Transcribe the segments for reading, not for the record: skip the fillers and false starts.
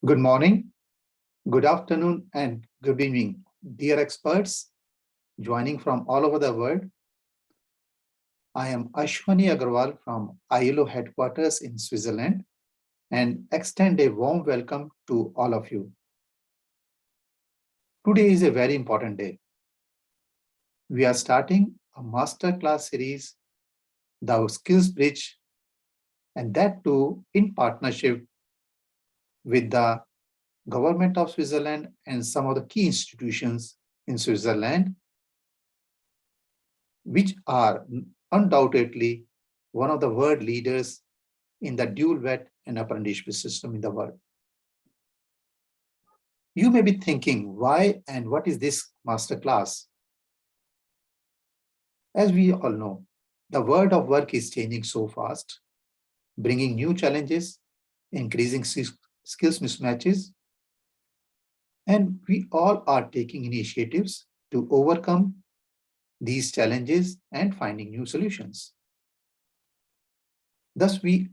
Good morning, good afternoon, and good evening, dear experts joining from all over the world. I am Ashwani Agarwal from ILO headquarters in Switzerland and extend a warm welcome to all of you. Today is a very important day. We are starting a masterclass series, the Skills Bridge, and that too in partnership with the government of Switzerland and some of the key institutions in Switzerland, which are undoubtedly one of the world leaders in the dual VET and apprenticeship system in the world. You may be thinking, why and what is this masterclass? As we all know, the world of work is changing so fast, bringing new challenges, increasing skills mismatches, and we all are taking initiatives to overcome these challenges and finding new solutions. Thus, we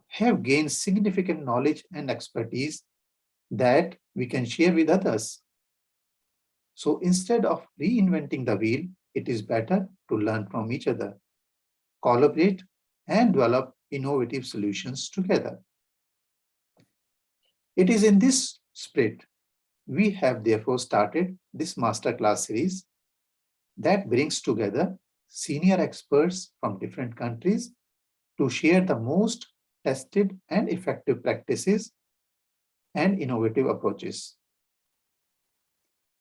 have gained significant knowledge and expertise that we can share with others. So instead of reinventing the wheel, it is better to learn from each other, collaborate, and develop innovative solutions together. It is in this spirit we have therefore started this masterclass series that brings together senior experts from different countries to share the most tested and effective practices and innovative approaches.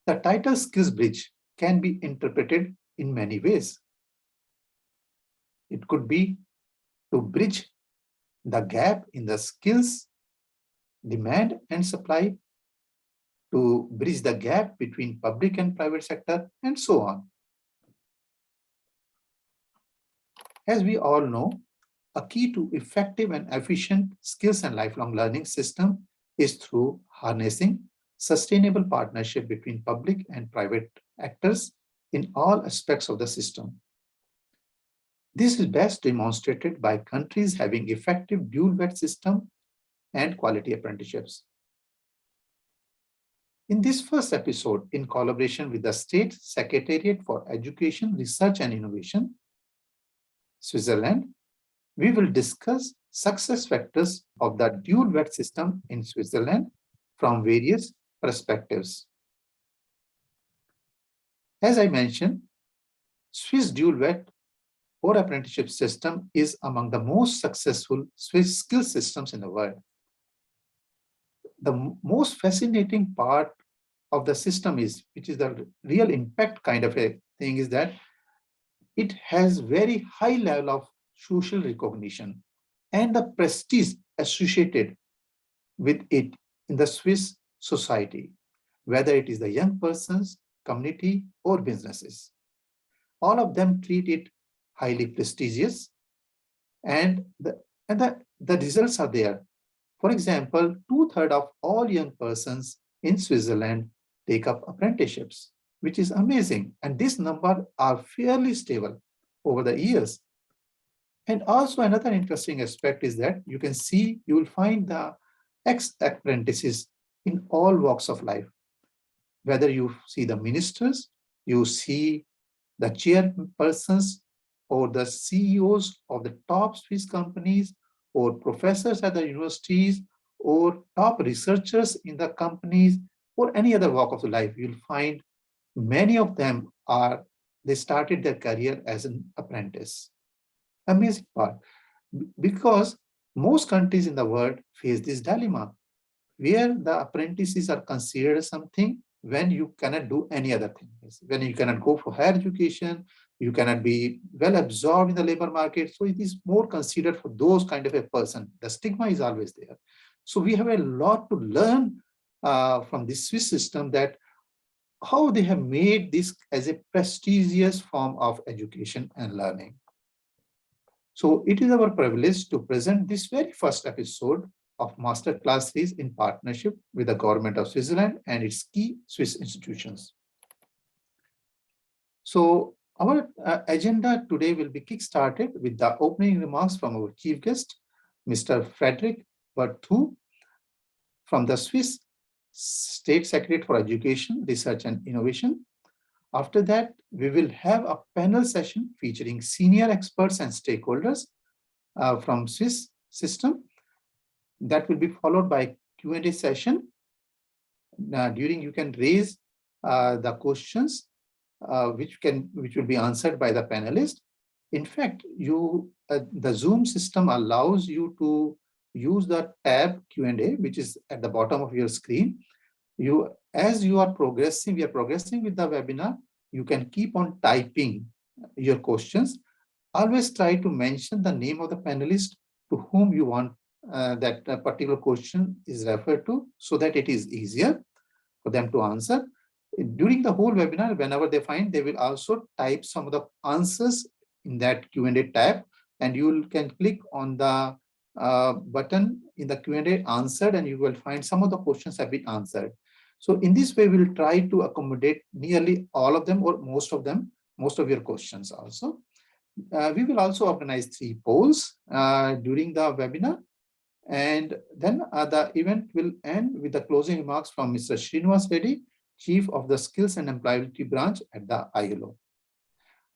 The title Skills Bridge can be interpreted in many ways. It could be to bridge the gap in the skills, demand and supply, to bridge the gap between public and private sector, and so on. As we all know, a key to effective and efficient skills and lifelong learning system is through harnessing sustainable partnership between public and private actors in all aspects of the system. This is best demonstrated by countries having effective dual VET system and quality apprenticeships. In this first episode, in collaboration with the State Secretariat for Education, Research and Innovation, Switzerland, we will discuss success factors of the dual VET system in Switzerland from various perspectives. As I mentioned, Swiss dual VET or apprenticeship system is among the most successful Swiss skill systems in the world. The most fascinating part of the system is, which is the real impact kind of a thing, is that it has very high level of social recognition and the prestige associated with it in the Swiss society, whether it is the young persons, community, or businesses. All of them treat it highly prestigious, and the results are there. For example, 2/3 of all young persons in Switzerland take up apprenticeships, which is amazing. And this number are fairly stable over the years. And also another interesting aspect is that you will find the ex-apprentices in all walks of life. Whether you see the ministers, you see the chairpersons or the CEOs of the top Swiss companies, or professors at the universities, or top researchers in the companies, or any other walk of the life, you'll find many of them they started their career as an apprentice. Amazing part, because most countries in the world face this dilemma where the apprentices are considered something when you cannot do any other thing. When you cannot go for higher education, you cannot be well absorbed in the labor market. So it is more considered for those kind of a person. The stigma is always there. So we have a lot to learn from this Swiss system, that how they have made this as a prestigious form of education and learning. So it is our privilege to present this very first episode of Masterclass series in partnership with the government of Switzerland and its key Swiss institutions. So our agenda today will be kick-started with the opening remarks from our chief guest, Mr. Frederick Berthoud, from the Swiss State Secretariat for Education, Research and Innovation. After that, we will have a panel session featuring senior experts and stakeholders from Swiss system. That will be followed by Q&A session. During you can raise the questions which will be answered by the panelist. In fact, the Zoom system allows you to use the tab Q&A, which is at the bottom of your screen. As you are progressing, we are progressing with the webinar, you can keep on typing your questions. Always try to mention the name of the panelist to whom you want that particular question is referred to, so that it is easier for them to answer. During the whole webinar, whenever they find, they will also type some of the answers in that Q&A tab, and you can click on the button in the Q&A answered, and you will find some of the questions have been answered. So in this way, we will try to accommodate nearly all of them or most of them, most of your questions also. We will also organize 3 polls during the webinar. And then the event will end with the closing remarks from Mr. Srinivas Reddy, Chief of the Skills and Employability Branch at the ILO.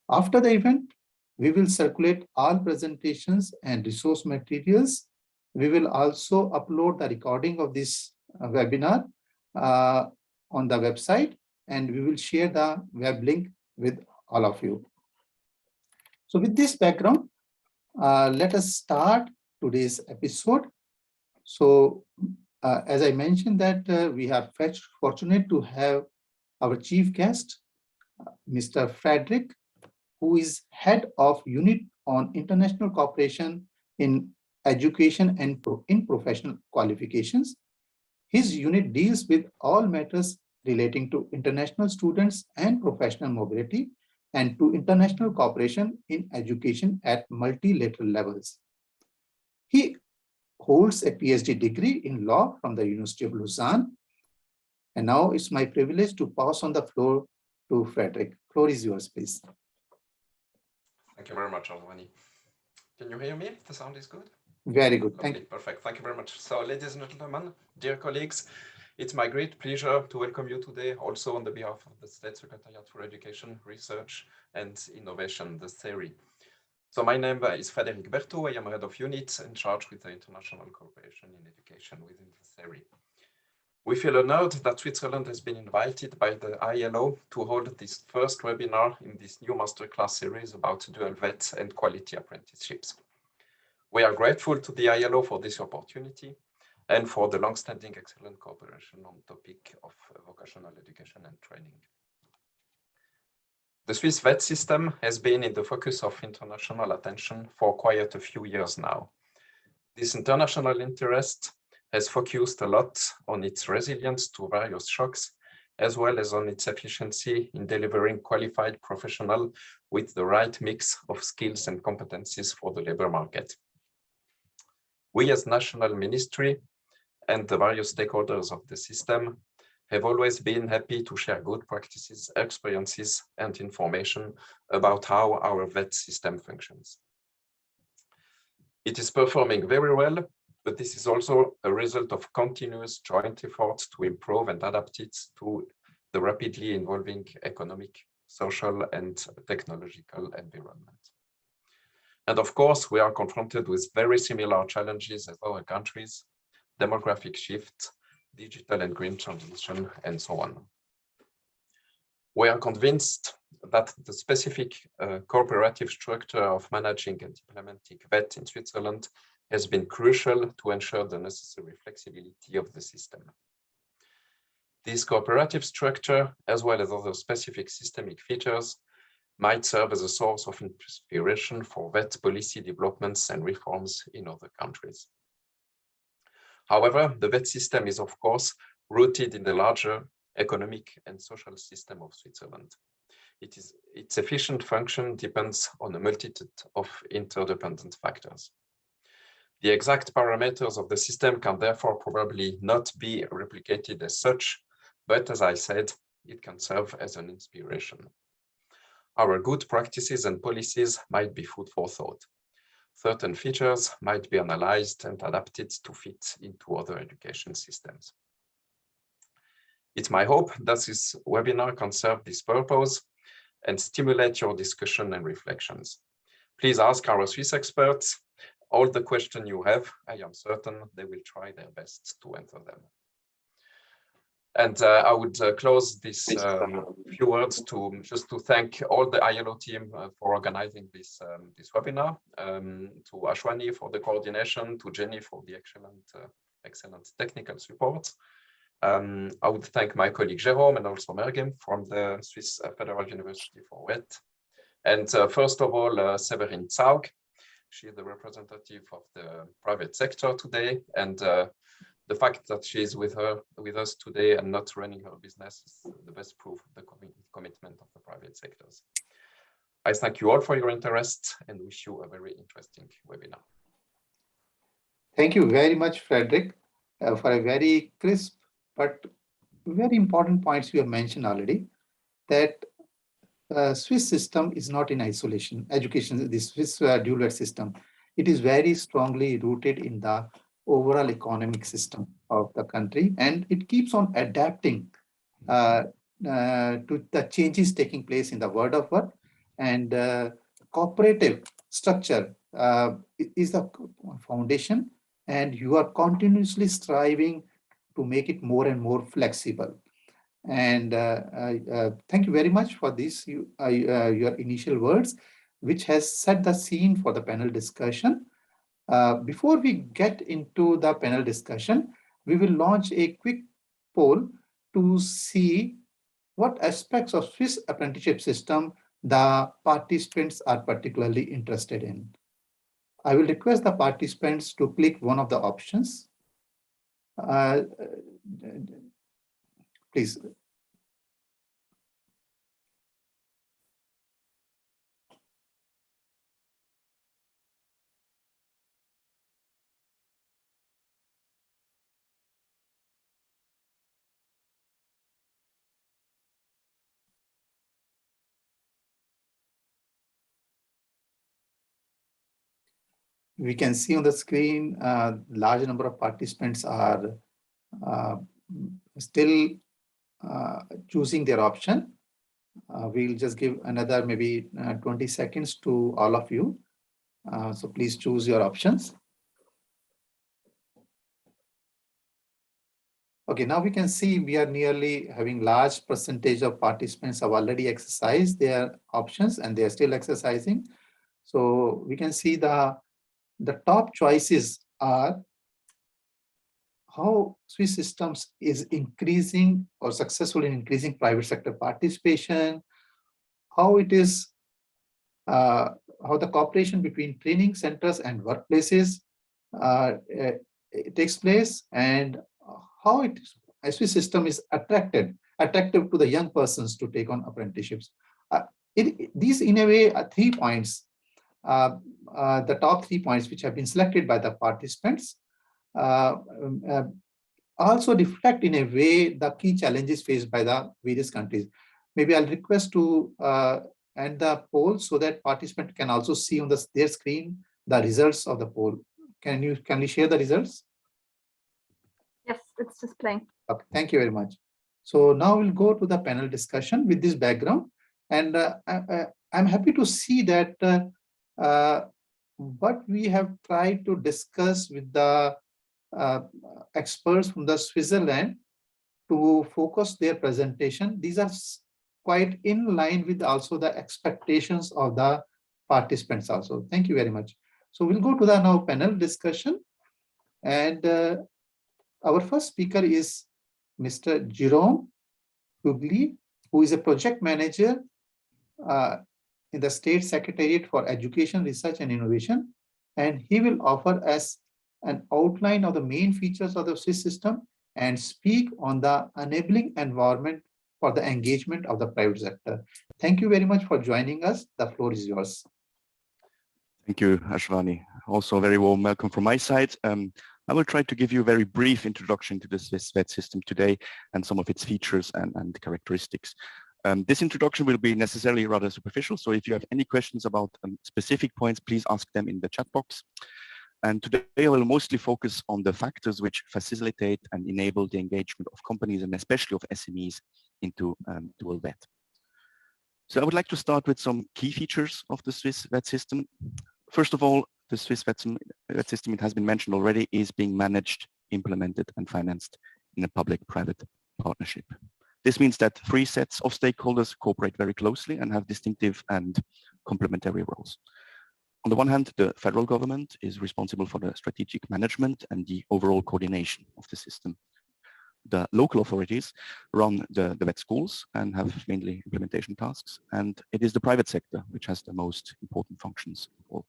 After the event, we will circulate all presentations and resource materials. We will also upload the recording of this webinar on the website, and we will share the web link with all of you. So with this background, let us start today's episode. So as I mentioned that we are fortunate to have our chief guest, Mr. Frederick, who is head of unit on international cooperation in education and in professional qualifications. His unit deals with all matters relating to international students and professional mobility and to international cooperation in education at multilateral levels. He holds a PhD degree in law from the University of Lausanne. And now it's my privilege to pass on the floor to Frederick. Floor is yours, please. Thank you very much, Alwani. Can you hear me? The sound is good? Very good. Thank you. Perfect. Thank you very much. So, ladies and gentlemen, dear colleagues, it's my great pleasure to welcome you today, also on the behalf of the State Secretariat for Education, Research and Innovation, the SERI. So my name is Frederick Berthaud. I am head of unit in charge with the international cooperation in education within the SERI. We feel honored that Switzerland has been invited by the ILO to hold this first webinar in this new masterclass series about dual VET and quality apprenticeships. We are grateful to the ILO for this opportunity and for the long-standing excellent cooperation on the topic of vocational education and training. The Swiss VET system has been in the focus of international attention for quite a few years now. This international interest has focused a lot on its resilience to various shocks, as well as on its efficiency in delivering qualified professionals with the right mix of skills and competencies for the labor market. We as National Ministry and the various stakeholders of the system have always been happy to share good practices, experiences, and information about how our VET system functions. It is performing very well, but this is also a result of continuous joint efforts to improve and adapt it to the rapidly evolving economic, social, and technological environment. And of course, we are confronted with very similar challenges as our countries: demographic shift, digital and green transition, and so on. We are convinced that the specific cooperative structure of managing and implementing VET in Switzerland has been crucial to ensure the necessary flexibility of the system. This cooperative structure, as well as other specific systemic features, might serve as a source of inspiration for VET policy developments and reforms in other countries. However, the VET system is, of course, rooted in the larger economic and social system of Switzerland. Its efficient function depends on a multitude of interdependent factors. The exact parameters of the system can therefore probably not be replicated as such, but as I said, it can serve as an inspiration. Our good practices and policies might be food for thought. certain features might be analyzed and adapted to fit into other education systems. It's my hope that this webinar can serve this purpose and stimulate your discussion and reflections. Please ask our Swiss experts all the questions you have. I am certain they will try their best to answer them. And I would close this few words just to thank all the ILO team for organizing this webinar, to Ashwani for the coordination, to Jenny for the excellent technical support. I would thank my colleague Jérôme and also Mergem from the Swiss Federal University for WET. And first of all, Séverine Zaug. She is the representative of the private sector today, and the fact that she is with us today and not running her business is the best proof of the commitment of the private sectors. I thank you all for your interest and wish you a very interesting webinar. Thank you very much, Frederick, for a very crisp but very important points you have mentioned already, that Swiss system is not in isolation. Education, the Swiss dual system, it is very strongly rooted in the overall economic system of the country, and it keeps on adapting to the changes taking place in the world of work, and cooperative structure is the foundation, and you are continuously striving to make it more and more flexible. And thank you very much for this, your initial words, which has set the scene for the panel discussion. Before we get into the panel discussion, we will launch a quick poll to see what aspects of Swiss apprenticeship system the participants are particularly interested in. I will request the participants to click one of the options. Please. We can see on the screen, large number of participants are still choosing their option. We'll just give another maybe 20 seconds to all of you. So please choose your options. Okay, now we can see we are nearly having large percentage of participants have already exercised their options and they are still exercising. So we can see the top choices are how Swiss systems is increasing or successful in increasing private sector participation, how it is, how the cooperation between training centers and workplaces it takes place, and how a Swiss system is attractive to the young persons to take on apprenticeships. These, in a way, are 3 points. The top 3 points which have been selected by the participants also reflect in a way the key challenges faced by the various countries. Maybe I'll request to end the poll so that participants can also see on their screen the results of the poll. Can you share the results? Yes, it's just playing. Okay, thank you very much. So now we'll go to the panel discussion with this background, and I'm happy to see that what we have tried to discuss with the experts from the Switzerland to focus their presentation, these are quite in line with also the expectations of the participants also. Thank you very much. So we'll go to the now panel discussion, and our first speaker is Mr. Jérôme Hugli, who is a project manager in the State Secretariat for Education, Research and Innovation, and he will offer us an outline of the main features of the Swiss system and speak on the enabling environment for the engagement of the private sector. Thank you very much for joining us. The floor is yours. Thank you, Ashwani. Also a very warm welcome from my side. I will try to give you a very brief introduction to the Swiss VET system today and some of its features and characteristics. This introduction will be necessarily rather superficial, so if you have any questions about specific points, please ask them in the chat box. And today I will mostly focus on the factors which facilitate and enable the engagement of companies and especially of SMEs into dual VET. So I would like to start with some key features of the Swiss VET system. First of all, the Swiss VET system, it has been mentioned already, is being managed, implemented and financed in a public-private partnership. This means that three sets of stakeholders cooperate very closely and have distinctive and complementary roles. On the one hand, the federal government is responsible for the strategic management and the overall coordination of the system. The local authorities run the VET schools and have mainly implementation tasks. And it is the private sector which has the most important functions of all.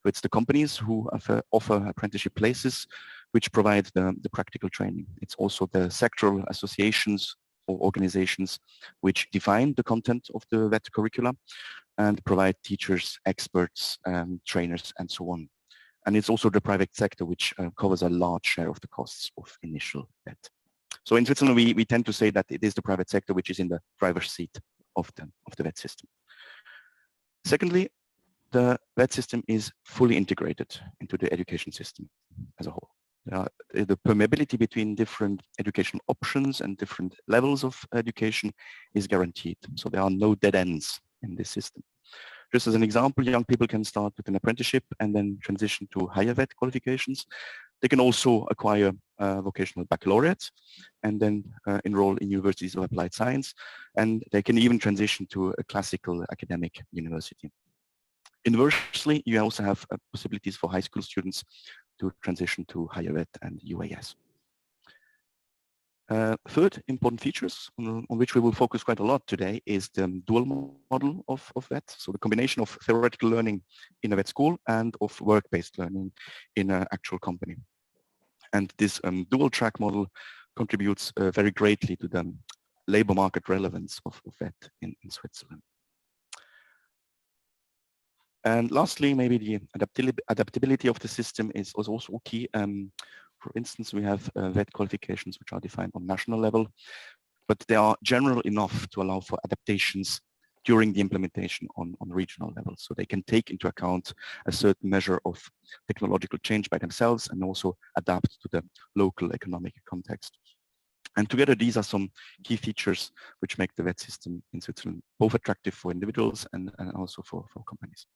So it's the companies who offer apprenticeship places which provide the practical training. It's also the sectoral associations or organizations which define the content of the VET curricula and provide teachers, experts, trainers, and so on. And it's also the private sector which covers a large share of the costs of initial VET. So in Switzerland, we tend to say that it is the private sector which is in the driver's seat of the VET system. Secondly, the VET system is fully integrated into the education system as a whole. The permeability between different educational options and different levels of education is guaranteed. So there are no dead ends in this system. Just as an example, young people can start with an apprenticeship and then transition to higher VET qualifications. They can also acquire vocational baccalaureate and then enroll in universities of applied science. And they can even transition to a classical academic university. Inversely, you also have possibilities for high school students to transition to higher VET and UAS. Third important features on which we will focus quite a lot today is the dual model of VET. So the combination of theoretical learning in a VET school and of work-based learning in an actual company. And this dual track model contributes very greatly to the labor market relevance of VET in Switzerland. And lastly, maybe the adaptability of the system is also key. For instance, we have VET qualifications which are defined on national level, but they are general enough to allow for adaptations during the implementation on regional level. So they can take into account a certain measure of technological change by themselves and also adapt to the local economic context. And together, these are some key features which make the VET system in Switzerland both attractive for individuals and also for companies.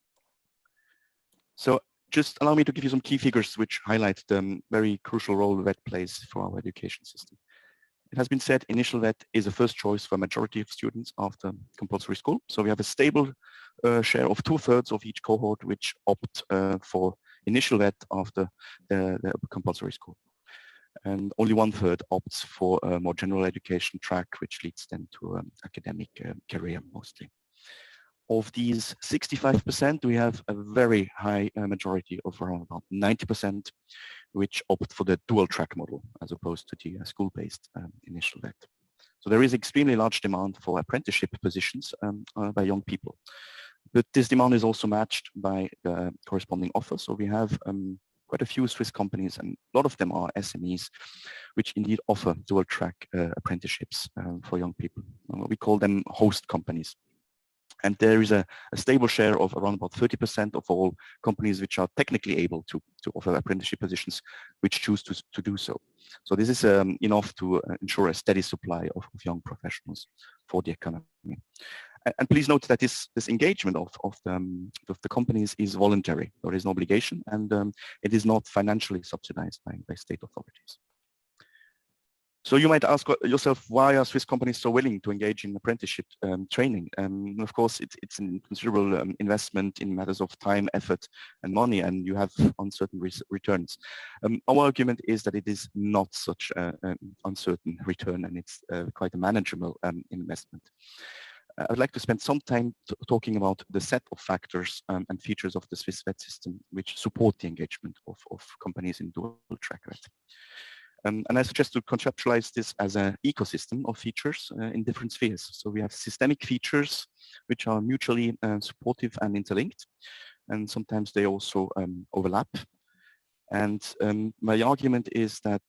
So just allow me to give you some key figures which highlight the very crucial role VET plays for our education system. It has been said initial VET is a first choice for a majority of students after compulsory school. So we have a stable share of 2/3 of each cohort which opt for initial VET after the compulsory school. And only 1/3 opts for a more general education track, which leads them to an academic career mostly. Of these 65%, we have a very high majority of around about 90%, which opt for the dual track model as opposed to the school-based initial VET. So there is extremely large demand for apprenticeship positions by young people. But this demand is also matched by the corresponding offers. So we have quite a few Swiss companies, and a lot of them are SMEs, which indeed offer dual track apprenticeships for young people. We call them host companies. And there is a stable share of around about 30% of all companies which are technically able to offer apprenticeship positions, which choose to do so. So this is enough to ensure a steady supply of young professionals for the economy. And please note that this engagement of the companies is voluntary. There is no obligation, and it is not financially subsidized by state authorities. So you might ask yourself, why are Swiss companies so willing to engage in apprenticeship training? Of course, it's a considerable investment in matters of time, effort, and money, and you have uncertain returns. Our argument is that it is not such an uncertain return, and it's quite a manageable investment. I'd like to spend some time talking about the set of factors and features of the Swiss VET system which support the engagement of companies in dual track VET. And I suggest to conceptualize this as an ecosystem of features in different spheres. So we have systemic features which are mutually supportive and interlinked, and sometimes they also overlap. And my argument is that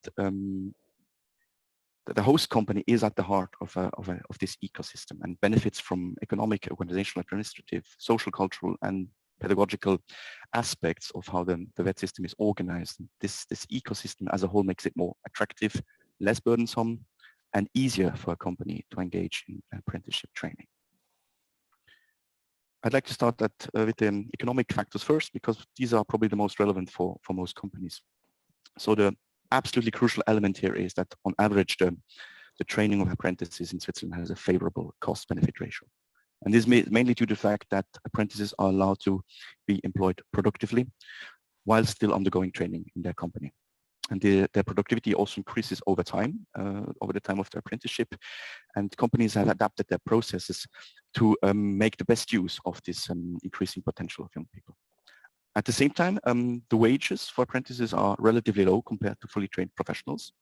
the host company is at the heart of this ecosystem and benefits from economic, organizational, administrative, social, cultural, and pedagogical aspects of how the VET system is organized. This ecosystem as a whole makes it more attractive, less burdensome, and easier for a company to engage in apprenticeship training. I'd like to start with the economic factors first, because these are probably the most relevant for most companies. So the absolutely crucial element here is that on average, the training of apprentices in Switzerland has a favorable cost-benefit ratio. And this is mainly due to the fact that apprentices are allowed to be employed productively while still undergoing training in their company. And their productivity also increases over time, over the time of their apprenticeship. And companies have adapted their processes to make the best use of this increasing potential of young people. At the same time, the wages for apprentices are relatively low compared to fully trained professionals.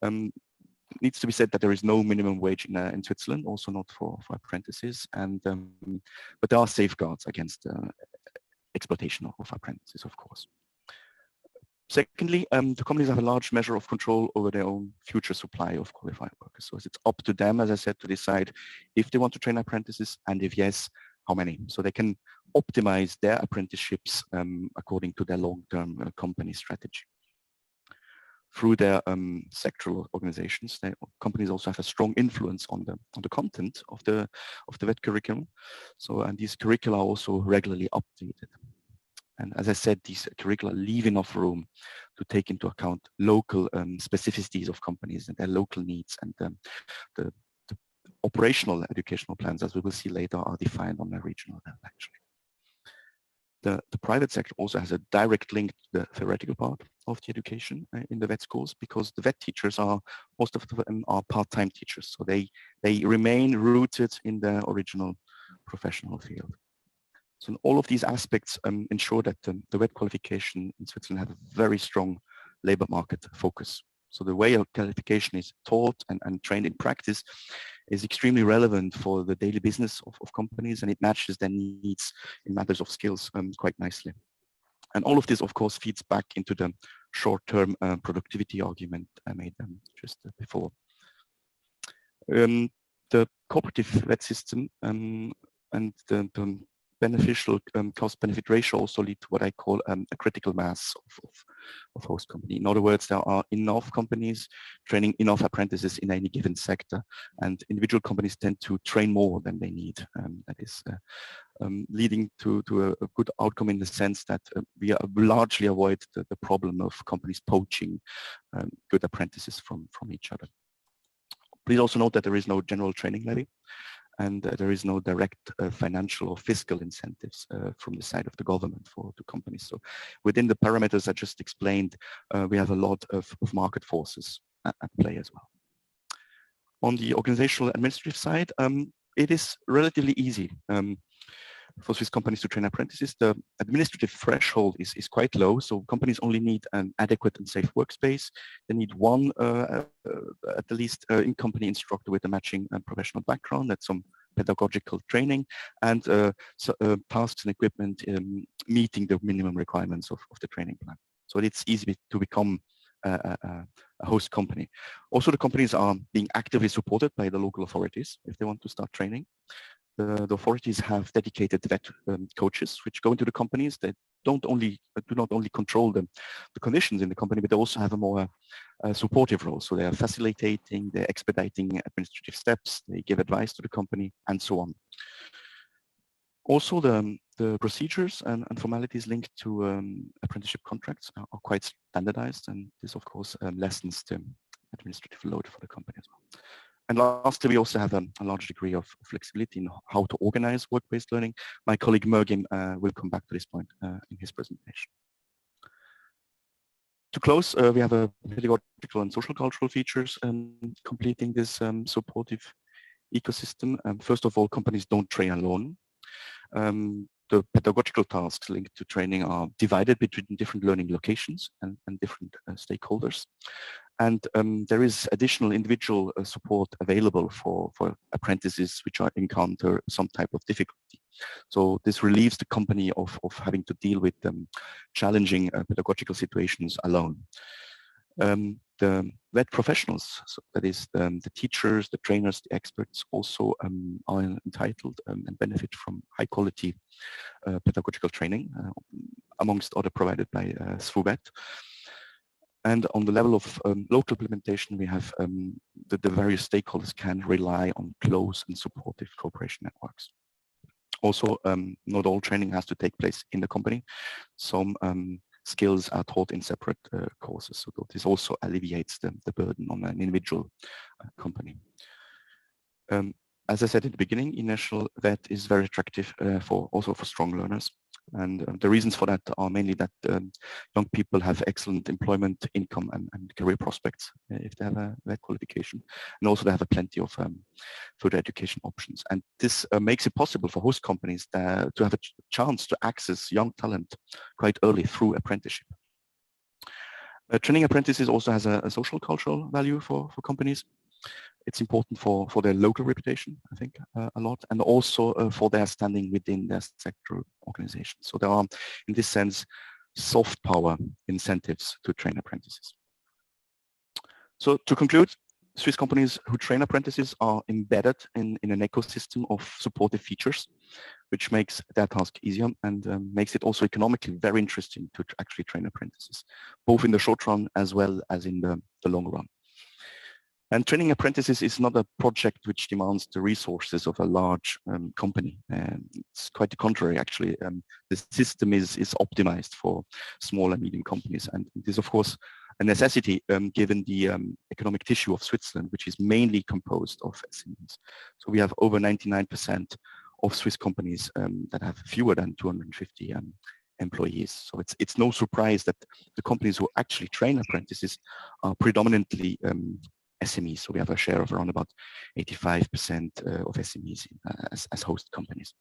It needs to be said that there is no minimum wage in Switzerland, also not for apprentices, and but there are safeguards against exploitation of apprentices, of course. Secondly, the companies have a large measure of control over their own future supply of qualified workers. So it's up to them, as I said, to decide if they want to train apprentices, and if yes, how many. So they can optimize their apprenticeships according to their long-term company strategy. Through their sectoral organizations, companies also have a strong influence on the content of the VET curriculum. So, and these curricula are also regularly updated. And as I said, these curricula leave enough room to take into account local specificities of companies and their local needs, and the operational educational plans, as we will see later, are defined on a regional level, actually. The private sector also has a direct link to the theoretical part of the education in the VET schools, because the VET teachers most of them are part-time teachers. So they remain rooted in their original professional field. So all of these aspects ensure that the VET qualification in Switzerland have a very strong labor market focus. So the way a qualification is taught and trained in practice is extremely relevant for the daily business of companies, and it matches their needs in matters of skills quite nicely. And all of this, of course, feeds back into the short-term productivity argument I made just before. The cooperative VET system and the beneficial cost-benefit ratio also lead to what I call a critical mass of host company. In other words, there are enough companies training enough apprentices in any given sector, and individual companies tend to train more than they need. That is leading to a good outcome in the sense that we largely avoid the problem of companies poaching good apprentices from each other. Please also note that there is no general training levy, and there is no direct financial or fiscal incentives from the side of the government to companies. So within the parameters I just explained, we have a lot of market forces at play as well. On the organizational administrative side, it is relatively easy for Swiss companies to train apprentices. The administrative threshold is quite low, so companies only need an adequate and safe workspace. They need one, at the least, in-company instructor with a matching professional background, that's some pedagogical training, and tasks and equipment meeting the minimum requirements of the training plan. So it's easy to become a host company. Also, the companies are being actively supported by the local authorities if they want to start training. The authorities have dedicated VET coaches which go into the companies. They do not only control the conditions in the company, but they also have a more supportive role. So they are facilitating, they're expediting administrative steps, they give advice to the company, and so on. Also, the procedures and formalities linked to apprenticeship contracts are quite standardized, and this, of course, lessens the administrative load for the company as well. And lastly, we also have a large degree of flexibility in how to organize work-based learning. My colleague Mergim will come back to this point in his presentation. To close, we have a pedagogical and social cultural features completing this supportive ecosystem. First of all, companies don't train alone. The pedagogical tasks linked to training are divided between different learning locations and different stakeholders. And there is additional individual support available for apprentices which encounter some type of difficulty. So this relieves the company of having to deal with challenging pedagogical situations alone. The VET professionals, so that is the teachers, the trainers, the experts, also are entitled and benefit from high quality pedagogical training, amongst other provided by through VET. And on the level of local implementation, we have the various stakeholders can rely on close and supportive cooperation networks. Also, not all training has to take place in the company. Some skills are taught in separate courses, so this also alleviates the burden on an individual company. As I said at the beginning, international VET is very attractive also for strong learners. And the reasons for that are mainly that young people have excellent employment, income, and career prospects if they have a VET qualification. And also they have plenty of further education options. And this makes it possible for host companies to have a chance to access young talent quite early through apprenticeship. Training apprentices also has a social cultural value for companies. It's important for their local reputation, I think, a lot, and also for their standing within their sector organization. So there are, in this sense, soft power incentives to train apprentices. So to conclude, Swiss companies who train apprentices are embedded in an ecosystem of supportive features, which makes their task easier and makes it also economically very interesting to actually train apprentices, both in the short run as well as in the long run. And training apprentices is not a project which demands the resources of a large company. It's quite the contrary, actually. The system is optimized for small and medium companies. And it is, of course, a necessity given the economic tissue of Switzerland, which is mainly composed of SMEs. So we have over 99% of Swiss companies that have fewer than 250 employees. So it's no surprise that the companies who actually train apprentices are predominantly SMEs. So we have a share of around about 85% of SMEs as host companies.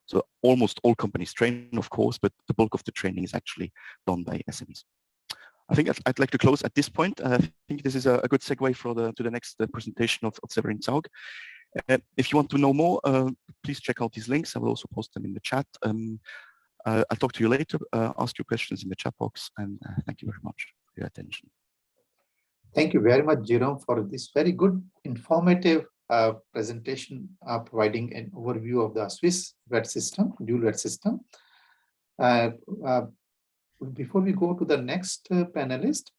So almost all companies train, of course, but the bulk of the training is actually done by SMEs. I think I'd like to close at this point. I think this is a good segue to the next presentation of Severin Zaug. If you want to know more, please check out these links. I will also post them in the chat. I'll talk to you later. Ask your questions in the chat box, and thank you very much for your attention. Thank you very much, Jerome, for this very good, informative presentation, providing an overview of the Swiss VET system, dual VET system. Before we go to the next panelist,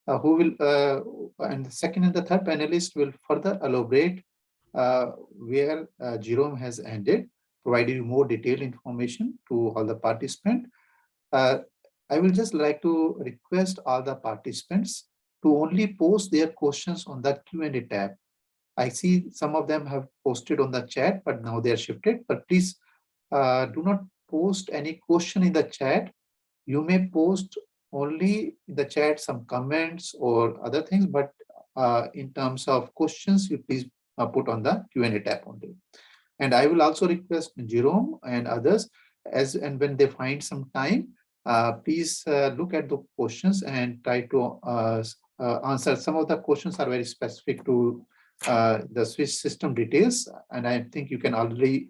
who will, and the second and the third panelist will further elaborate where Jerome has ended, providing more detailed information to all the participants. I will just like to request all the participants to only post their questions on the Q&A tab. I see some of them have posted on the chat, but now they are shifted. But please do not post any question in the chat. You may post only in the chat some comments or other things, but in terms of questions, you please put on the Q&A tab only. And I will also request Jerome and others, and when they find some time, please look at the questions and try to answer. Some of the questions are very specific to the Swiss system details, and I think you can already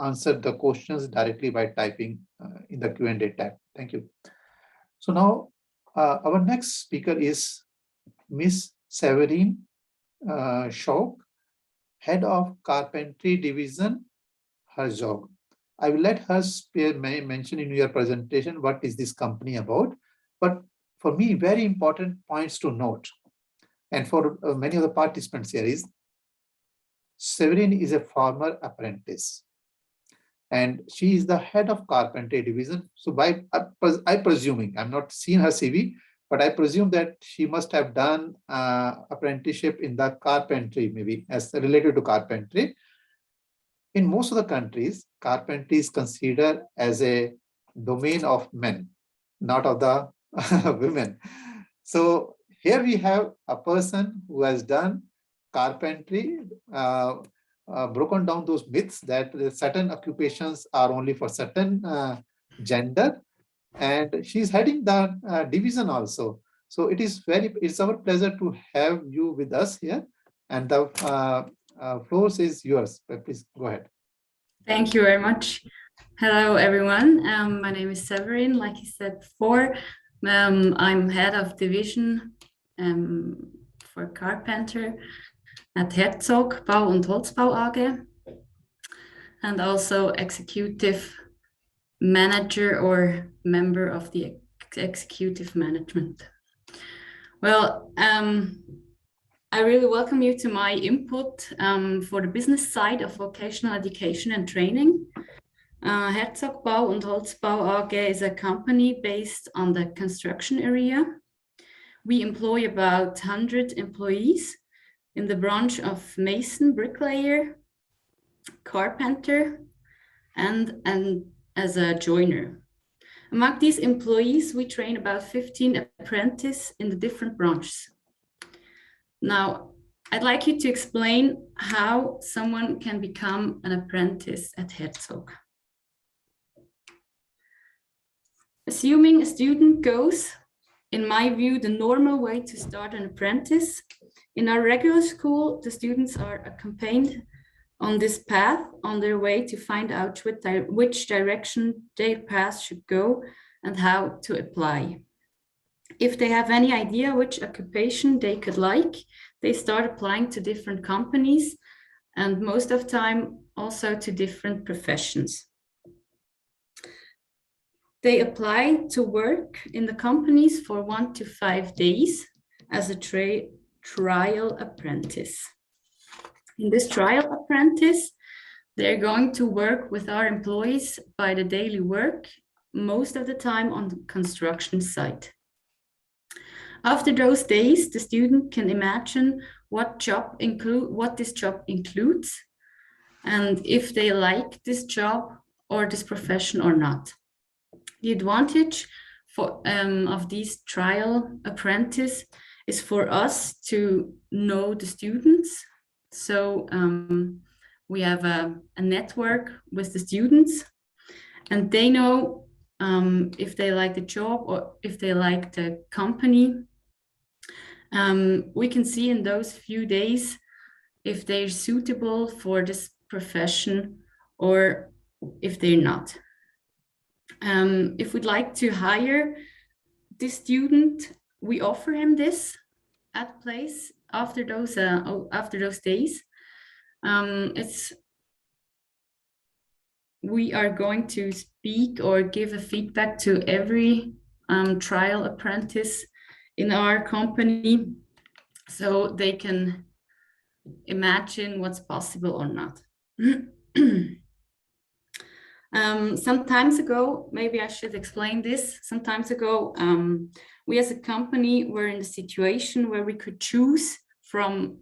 answer the questions directly by typing in the Q&A tab. Thank you. So now our next speaker is Miss Severin Zaug, Head of Carpentry Division, Herzog. I will let her mention in your presentation what is this company about, but for me, very important points to note, and for many of the participants here is, Severin is a former apprentice, and she is the head of carpentry division. So I presuming, I'm not seeing her CV, but I presume that she must have done apprenticeship in the carpentry, maybe as related to carpentry. In most of the countries, carpentry is considered as a domain of men, not of the women. So here we have a person who has done carpentry, broken down those myths that certain occupations are only for certain gender, and she's heading the division also. So it's our pleasure to have you with us here, and the floor is yours. Please go ahead. Thank you very much. Hello, everyone. My name is Severin. Like you said before, I'm head of division for carpenter at Herzog Bau und Holzbau AG, and also executive manager or member of the executive management. Well, I really welcome you to my input for the business side of vocational education and training. Herzog Bau und Holzbau AG is a company based on the construction area. We employ about 100 employees in the branch of mason, bricklayer, carpenter, and as a joiner. Among these employees, we train about 15 apprentices in the different branches. Now, I'd like you to explain how someone can become an apprentice at Herzog. Assuming a student goes, in my view, the normal way to start an apprentice. In our regular school, the students are accompanied on this path on their way to find out which direction their path should go and how to apply. If they have any idea which occupation they could like, they start applying to different companies and most of the time also to different professions. They apply to work in the companies for 1 to 5 days as a trial apprentice. In this trial apprentice, they're going to work with our employees by the daily work, most of the time on the construction site. After those days, the student can imagine what this job includes and if they like this job or this profession or not. The advantage of these trial apprentice is for us to know the students. So we have a network with the students and they know if they like the job or if they like the company. We can see in those few days if they're suitable for this profession or if they're not. If we'd like to hire this student, we offer him this at place after those days. We are going to speak or give a feedback to every trial apprentice in our company so they can imagine what's possible or not. Some times ago, maybe I should explain this. Some times ago, we as a company were in a situation where we could choose from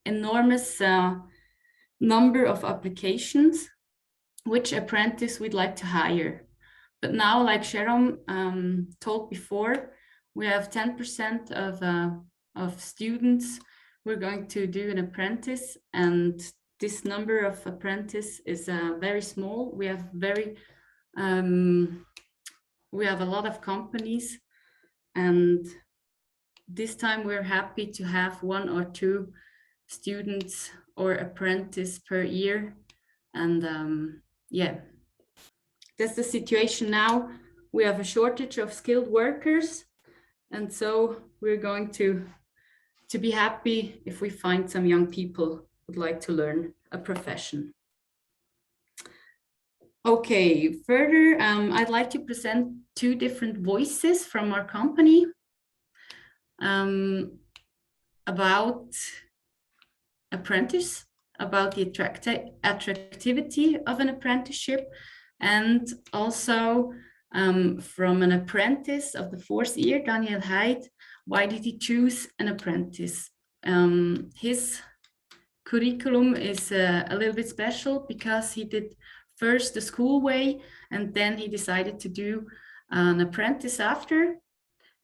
enormous number of applications which apprentice we'd like to hire. But now, like Sharon told before, we have 10% of students we're going to do an apprentice, and this number of apprentice is very small. We have a lot of companies, and this time we're happy to have 1 or 2 students or apprentice per year. And yeah, that's the situation now. We have a shortage of skilled workers, and so we're going to be happy if we find some young people would like to learn a profession. Okay, further, I'd like to present 2 different voices from our company about apprentice, about the attractivity of an apprenticeship, and also from an apprentice of the 4th year, Daniel Heid. Why did he choose an apprentice? His curriculum is a little bit special because he did first the school way and then he decided to do an apprentice after.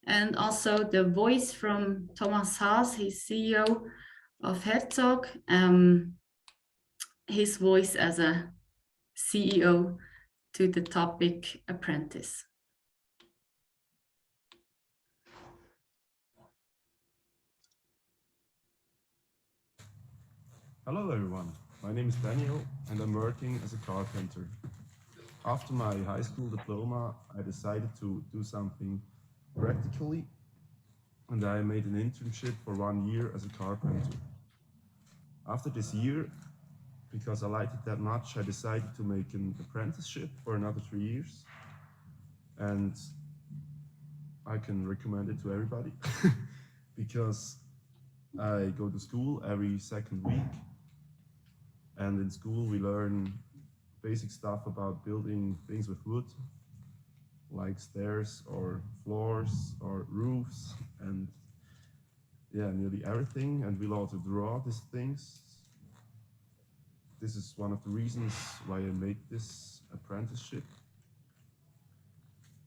And also the voice from Thomas Haas, his CEO of Herzog, his voice as a CEO to the topic apprentice. Hello everyone, my name is Daniel and I'm working as a carpenter. After my high school diploma, I decided to do something practically. and I made an internship for 1 year as a carpenter. After this year, because I liked it that much, I decided to make an apprenticeship for another 3 years. And I can recommend it to everybody because I go to school every second week. And in school, we learn basic stuff about building things with wood, like stairs or floors or roofs, and yeah, nearly everything. And we'll also draw these things. This is one of the reasons why I made this apprenticeship.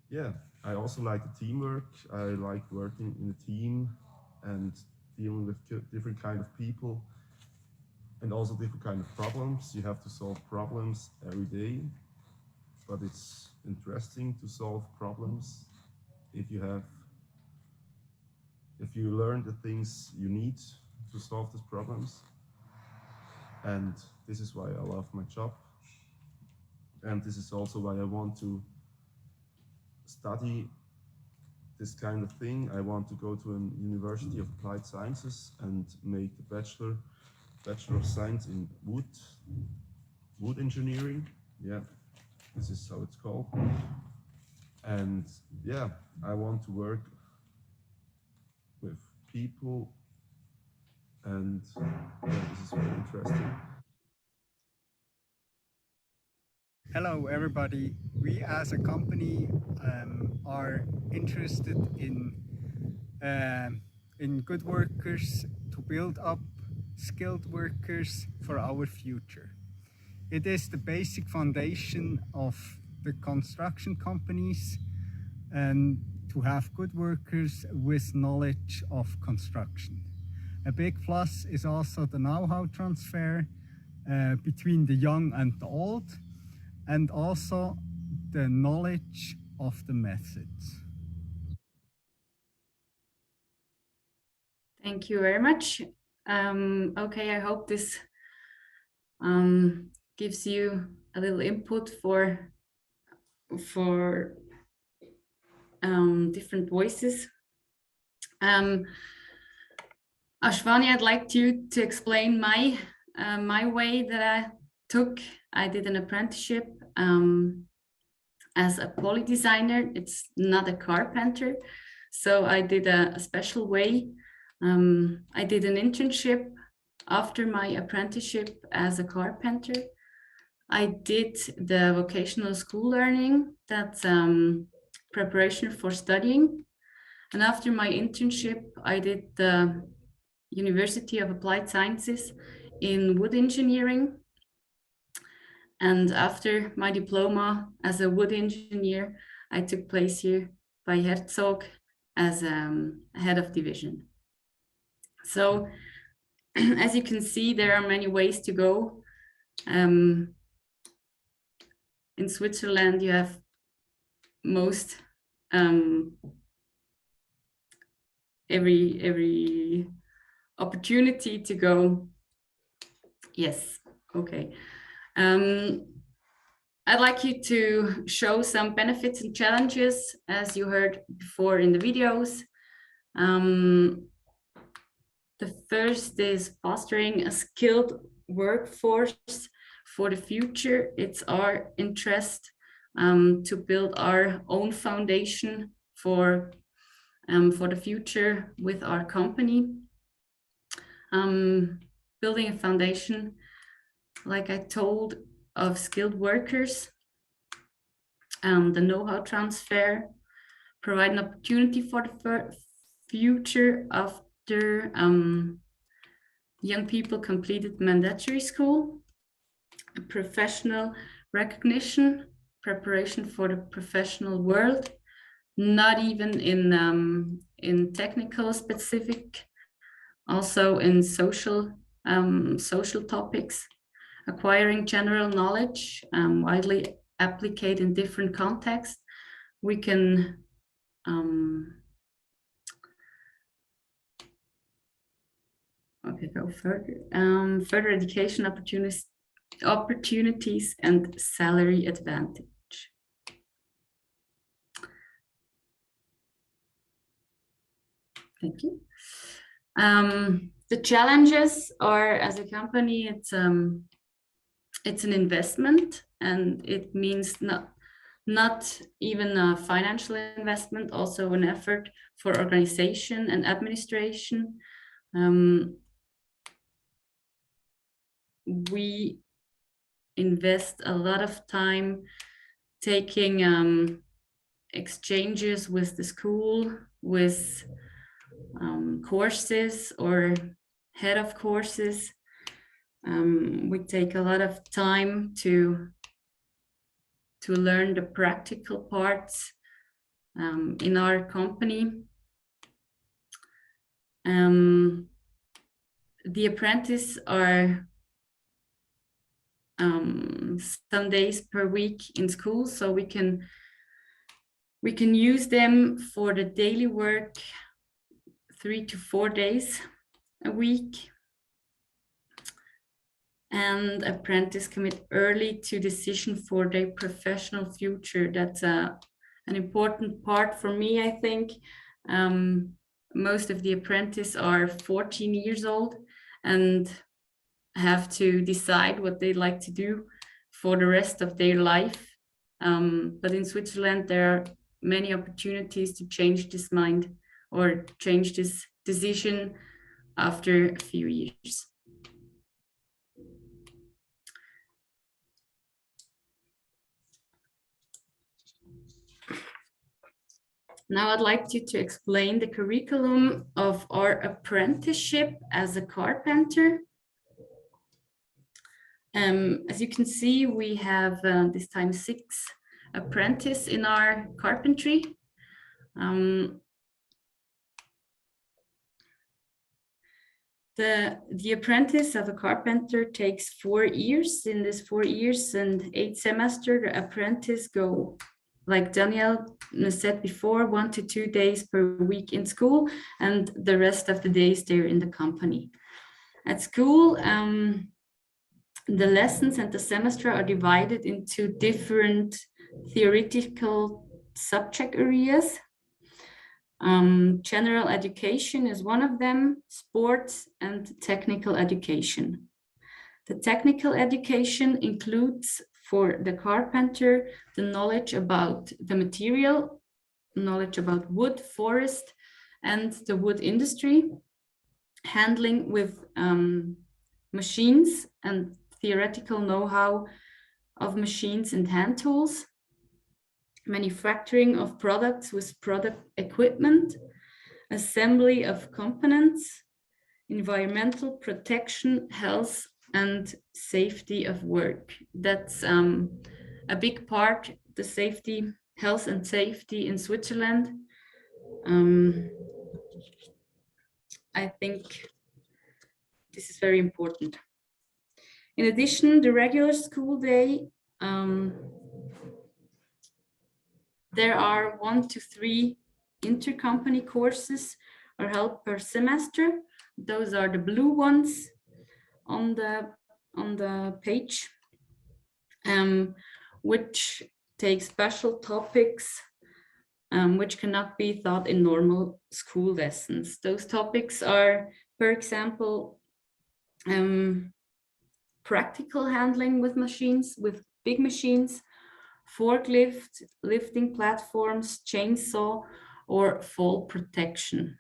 Yeah, I also like the teamwork. I like working in a team and dealing with different kind of people and also different kind of problems. You have to solve problems every day, but it's interesting to solve problems if you learn the things you need to solve these problems. And this is why I love my job. And this is also why I want to study this kind of thing. I want to go to a University of Applied Sciences and make the Bachelor of Science in wood engineering. Yeah, this is how it's called. And yeah, I want to work with people, and yeah, this is very interesting. Hello everybody, we as a company are interested in good workers to build up skilled workers for our future. It is the basic foundation of the construction companies and to have good workers with knowledge of construction. A big plus is also the know-how transfer between the young and the old, and also the knowledge of the methods. Thank you very much. Okay, I hope this gives you a little input for different voices. Ashwani, I'd like you to explain my way that I took. I did an apprenticeship as a poly designer. It's not a carpenter, so I did a special way. I did an internship after my apprenticeship as a carpenter. I did the vocational school learning, that's preparation for studying. And after my internship, I did the University of Applied Sciences in wood engineering. And after my diploma as a wood engineer, I took place here by Herzog as head of division. So as you can see, there are many ways to go. In Switzerland, you have most every opportunity to go. Yes, okay. I'd like you to show some benefits and challenges, as you heard before in the videos. The first is fostering a skilled workforce for the future. It's our interest to build our own foundation for the future with our company. Building a foundation, like I told, of skilled workers, the know-how transfer, provide an opportunity for the future after young people completed mandatory school, professional recognition, preparation for the professional world, not even in technical specific, also in social topics, acquiring general knowledge, widely applied in different contexts. We can go further. Further education opportunities and salary advantage. Thank you. The challenges are, as a company, it's an investment, and it means not even a financial investment, also an effort for organization and administration. We invest a lot of time taking exchanges with the school, with courses or head of courses. We take a lot of time to learn the practical parts in our company. The apprentices are some days per week in school, so we can use them for the daily work 3 to 4 days a week. And apprentices commit early to decision for their professional future. That's an important part for me, I think. Most of the apprentices are 14 years old and have to decide what they like to do for the rest of their life. But in Switzerland, there are many opportunities to change this mind or change this decision after a few years. Now I'd like you to explain the curriculum of our apprenticeship as a carpenter. As you can see, we have this time 6 apprentices in our carpentry. The apprentice of a carpenter takes 4 years. In this 4 years and 8 semesters, the apprentice go, like Daniel said before, 1 to 2 days per week in school, and the rest of the days they're in the company. At school, the lessons and the semester are divided into different theoretical subject areas. General education is one of them, sports and technical education. The technical education includes for the carpenter the knowledge about the material, knowledge about wood, forest, and the wood industry, handling with machines and theoretical know-how of machines and hand tools, manufacturing of products with product equipment, assembly of components, environmental protection, health and safety of work. That's a big part, the safety, health and safety in Switzerland. I think this is very important. In addition, the regular school day, there are 1 to 3 intercompany courses are held per semester. Those are the blue ones on the page, which take special topics which cannot be taught in normal school lessons. Those topics are, for example, practical handling with machines, with big machines, forklift, lifting platforms, chainsaw, or fall protection.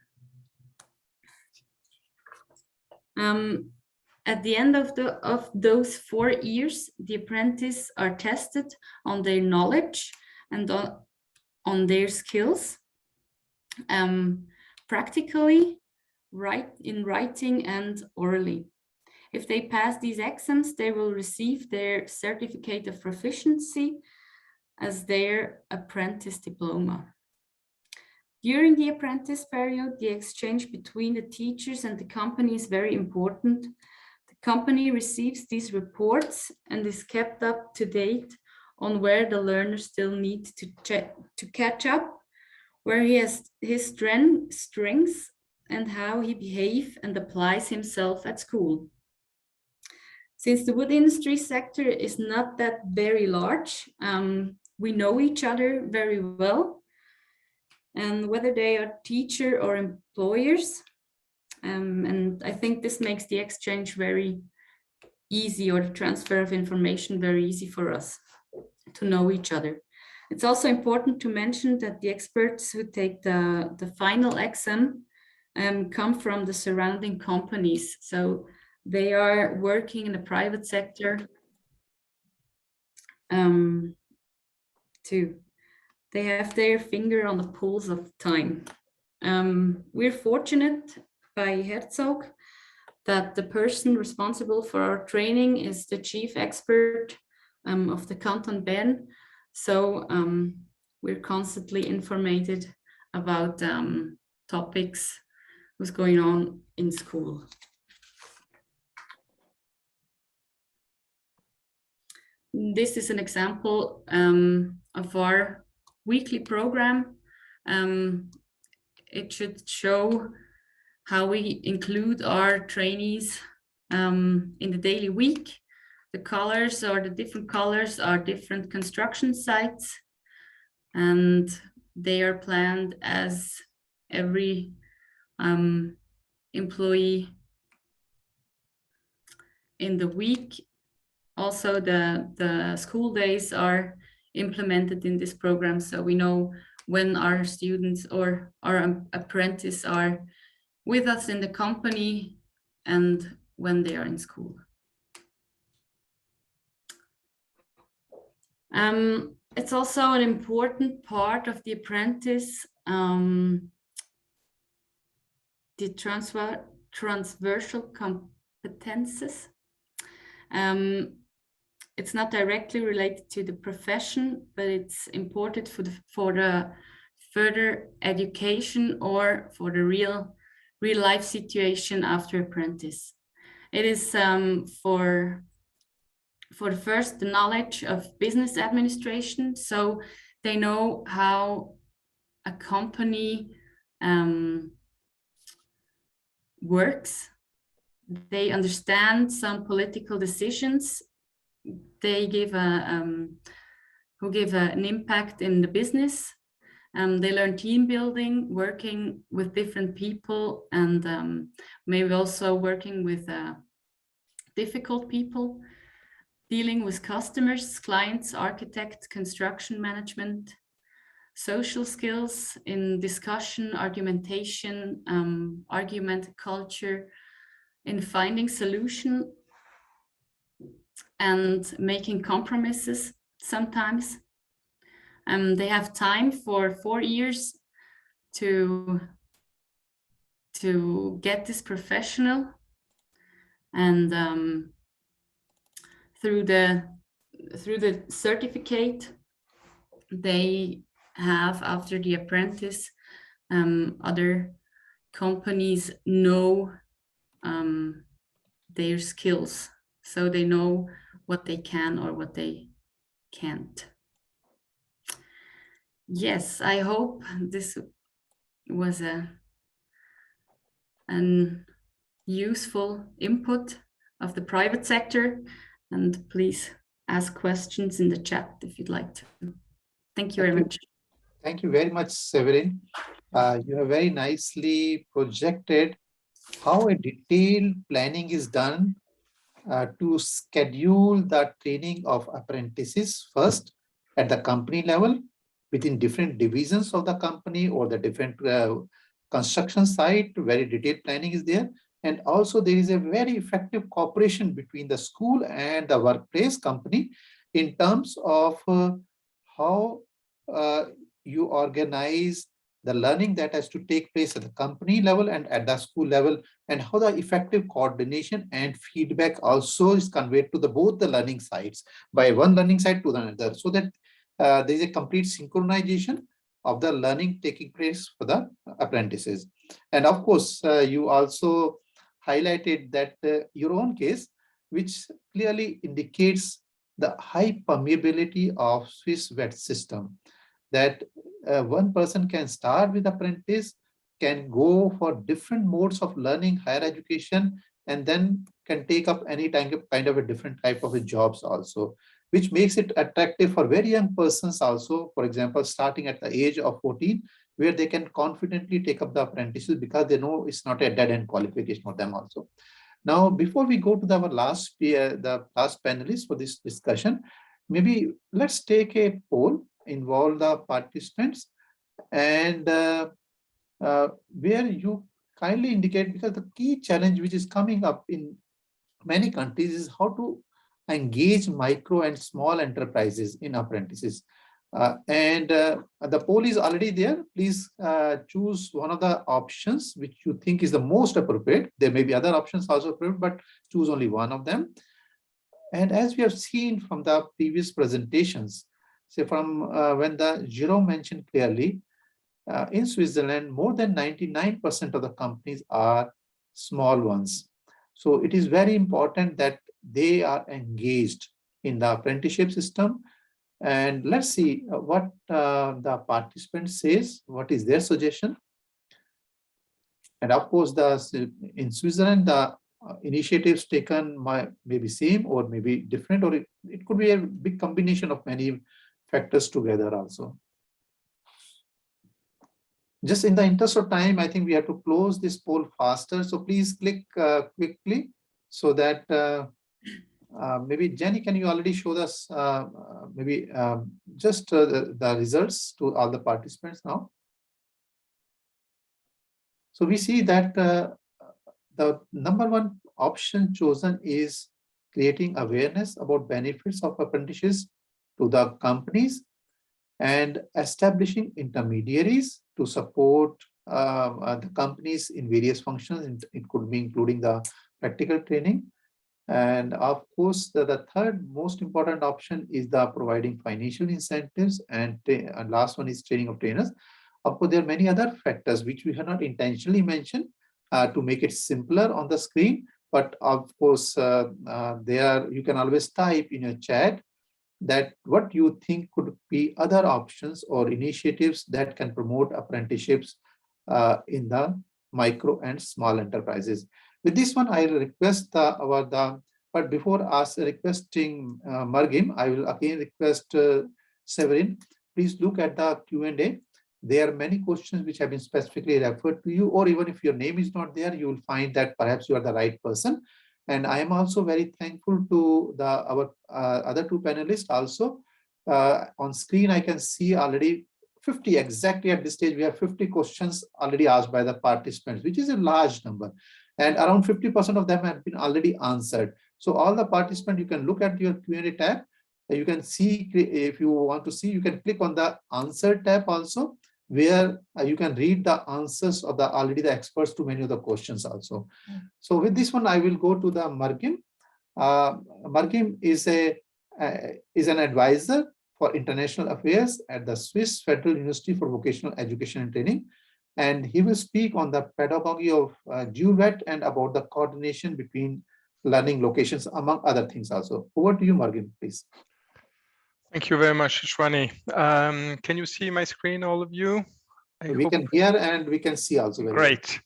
At the end of those 4 years, the apprentices are tested on their knowledge and on their skills, practically, in writing and orally. If they pass these exams, they will receive their certificate of proficiency as their apprentice diploma. During the apprentice period, the exchange between the teachers and the company is very important. The company receives these reports and is kept up to date on where the learner still needs to catch up, where he has his strengths and how he behaves and applies himself at school. Since the wood industry sector is not that very large, we know each other very well. and whether they are teacher or employers. And I think this makes the exchange very easy, or the transfer of information very easy for us to know each other. It's also important to mention that the experts who take the final exam come from the surrounding companies. So they are working in the private sector too. They have their finger on the pulse of time. We're fortunate by Herzog that the person responsible for our training is the chief expert of the Canton Bern. So we're constantly informed about topics, what's going on in school. This is an example of our weekly program. It should show how we include our trainees in the daily week. The colors, or the different colors, are different construction sites, and they are planned as every employee in the week. Also, the school days are implemented in this program, so we know when our students or our apprentices are with us in the company and when they are in school. It's also an important part of the apprentice, the transversal competences. It's not directly related to the profession, but it's important for the further education or for the real life situation after apprentice. It is for the first, the knowledge of business administration, so they know how a company works. They understand some political decisions. They give an impact in the business. They learn team building, working with different people, and maybe also working with difficult people, dealing with customers, clients, architects, construction management, social skills in discussion, argumentation, argument culture, in finding solution and making compromises sometimes. They have time for 4 years to get this professional, and through the certificate they have after the apprentice, other companies know their skills, so they know what they can or what they can't. Yes, I hope this was an useful input of the private sector, and please ask questions in the chat if you'd like to. Thank you very much. Thank you very much, Severin. You have very nicely projected how a detailed planning is done to schedule the training of apprentices first at the company level, within different divisions of the company or the different construction site. Very detailed planning is there. And also there is a very effective cooperation between the school and the workplace company in terms of how you organize the learning that has to take place at the company level and at the school level, and how the effective coordination and feedback also is conveyed to both the learning sites, by one learning site to another, so that there is a complete synchronization of the learning taking place for the apprentices. And of course, you also highlighted that your own case, which clearly indicates the high permeability of Swiss VET system, that one person can start with apprentice, can go for different modes of learning higher education, and then can take up any kind of a different type of jobs also, which makes it attractive for very young persons also. For example, starting at the age of 14, where they can confidently take up the apprenticeship because they know it's not a dead-end qualification for them also. Now, before we go to the last panelist for this discussion, maybe let's take a poll, involve the participants, and where you kindly indicate, because the key challenge which is coming up in many countries is how to engage micro and small enterprises in apprentices. The poll is already there. Please choose one of the options which you think is the most appropriate. There may be other options also appropriate, but choose only one of them. And as we have seen from the previous presentations, say from when the Jerome mentioned clearly, in Switzerland, more than 99% of the companies are small ones. So it is very important that they are engaged in the apprenticeship system. And let's see what the participant says, what is their suggestion. And of course, in Switzerland, the initiatives taken may be same or maybe different, or it could be a big combination of many factors together also. Just in the interest of time, I think we have to close this poll faster. So please click quickly so that maybe Jenny, can you already show us maybe just the results to all the participants now? So we see that the number one option chosen is creating awareness about benefits of apprentices to the companies and establishing intermediaries to support the companies in various functions. It could be including the practical training. And of course, the third most important option is the providing financial incentives, and last one is training of trainers. Of course, there are many other factors which we have not intentionally mentioned to make it simpler on the screen. But of course, you can always type in your chat that what you think could be other options or initiatives that can promote apprenticeships in the micro and small enterprises. With this one, I request but before requesting Margim, I will again request Severin, please look at the Q&A. There are many questions which have been specifically referred to you, or even if your name is not there, you will find that perhaps you are the right person. And I am also very thankful to our other two panelists also. On screen, I can see already 50, exactly at this stage, we have 50 questions already asked by the participants, which is a large number. And around 50% of them have been already answered. So all the participants, you can look at your Q&A tab. You can see, if you want to see, you can click on the answer tab also, where you can read the answers of already the experts to many of the questions also. So with this one, I will go to the Margim. Margim is an advisor for international affairs at the Swiss Federal University for Vocational Education and Training. And he will speak on the pedagogy of TVET and about the coordination between learning locations, among other things also. Over to you, Margim, please. Thank you very much, Ishwani. Can you see my screen, all of you? We can hear and we can see also. Great.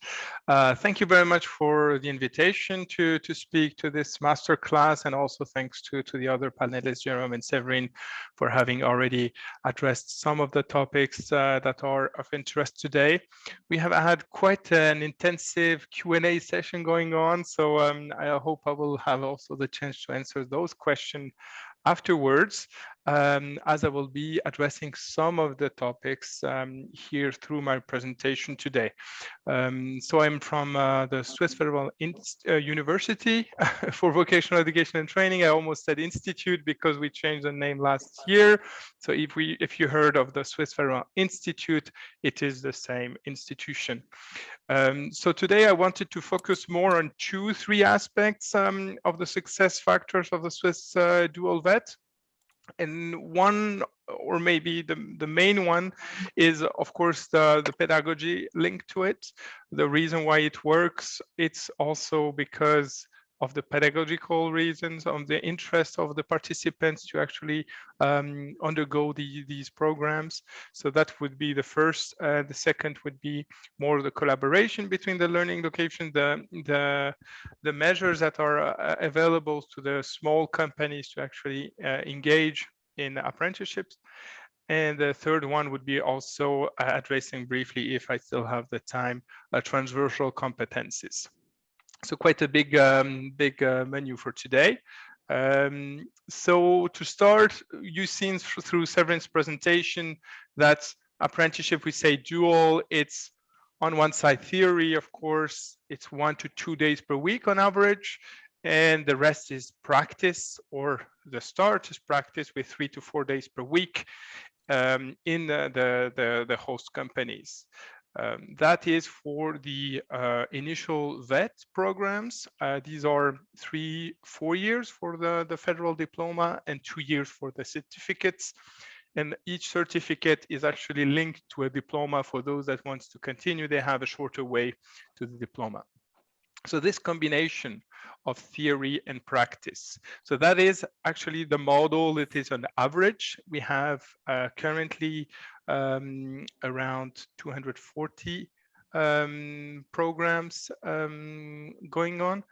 Thank you very much for the invitation to speak to this masterclass, and also thanks to the other panelists, Jerome and Severin, for having already addressed some of the topics that are of interest today. We have had quite an intensive Q&A session going on, so I hope I will have also the chance to answer those questions afterwards, as I will be addressing some of the topics here through my presentation today. So I'm from the Swiss Federal University for Vocational Education and Training. I almost said institute because we changed the name last year. So if you heard of the Swiss Federal Institute, it is the same institution. So today I wanted to focus more on three aspects of the success factors of the Swiss dual VET. And one, or maybe the main one, is of course the pedagogy linked to it. The reason why it works, it's also because of the pedagogical reasons, of the interest of the participants to actually undergo these programs. So that would be the first. The second would be more the collaboration between the learning location, the measures that are available to the small companies to actually engage in apprenticeships. And the third one would be also addressing briefly, if I still have the time, transversal competencies. So quite a big menu for today. So to start, you've seen through Severin's presentation that apprenticeship, we say dual, it's on one side theory, of course, it's 1 to 2 days per week on average, and the rest is practice, or the start is practice with 3 to 4 days per week in the host companies. That is for the initial VET programs. These are 3-4 years for the federal diploma and 2 years for the certificates. And each certificate is actually linked to a diploma. For those that wants to continue, they have a shorter way to the diploma. So this combination of theory and practice. So that is actually the model. It is on average. We have currently around 240 programs going on.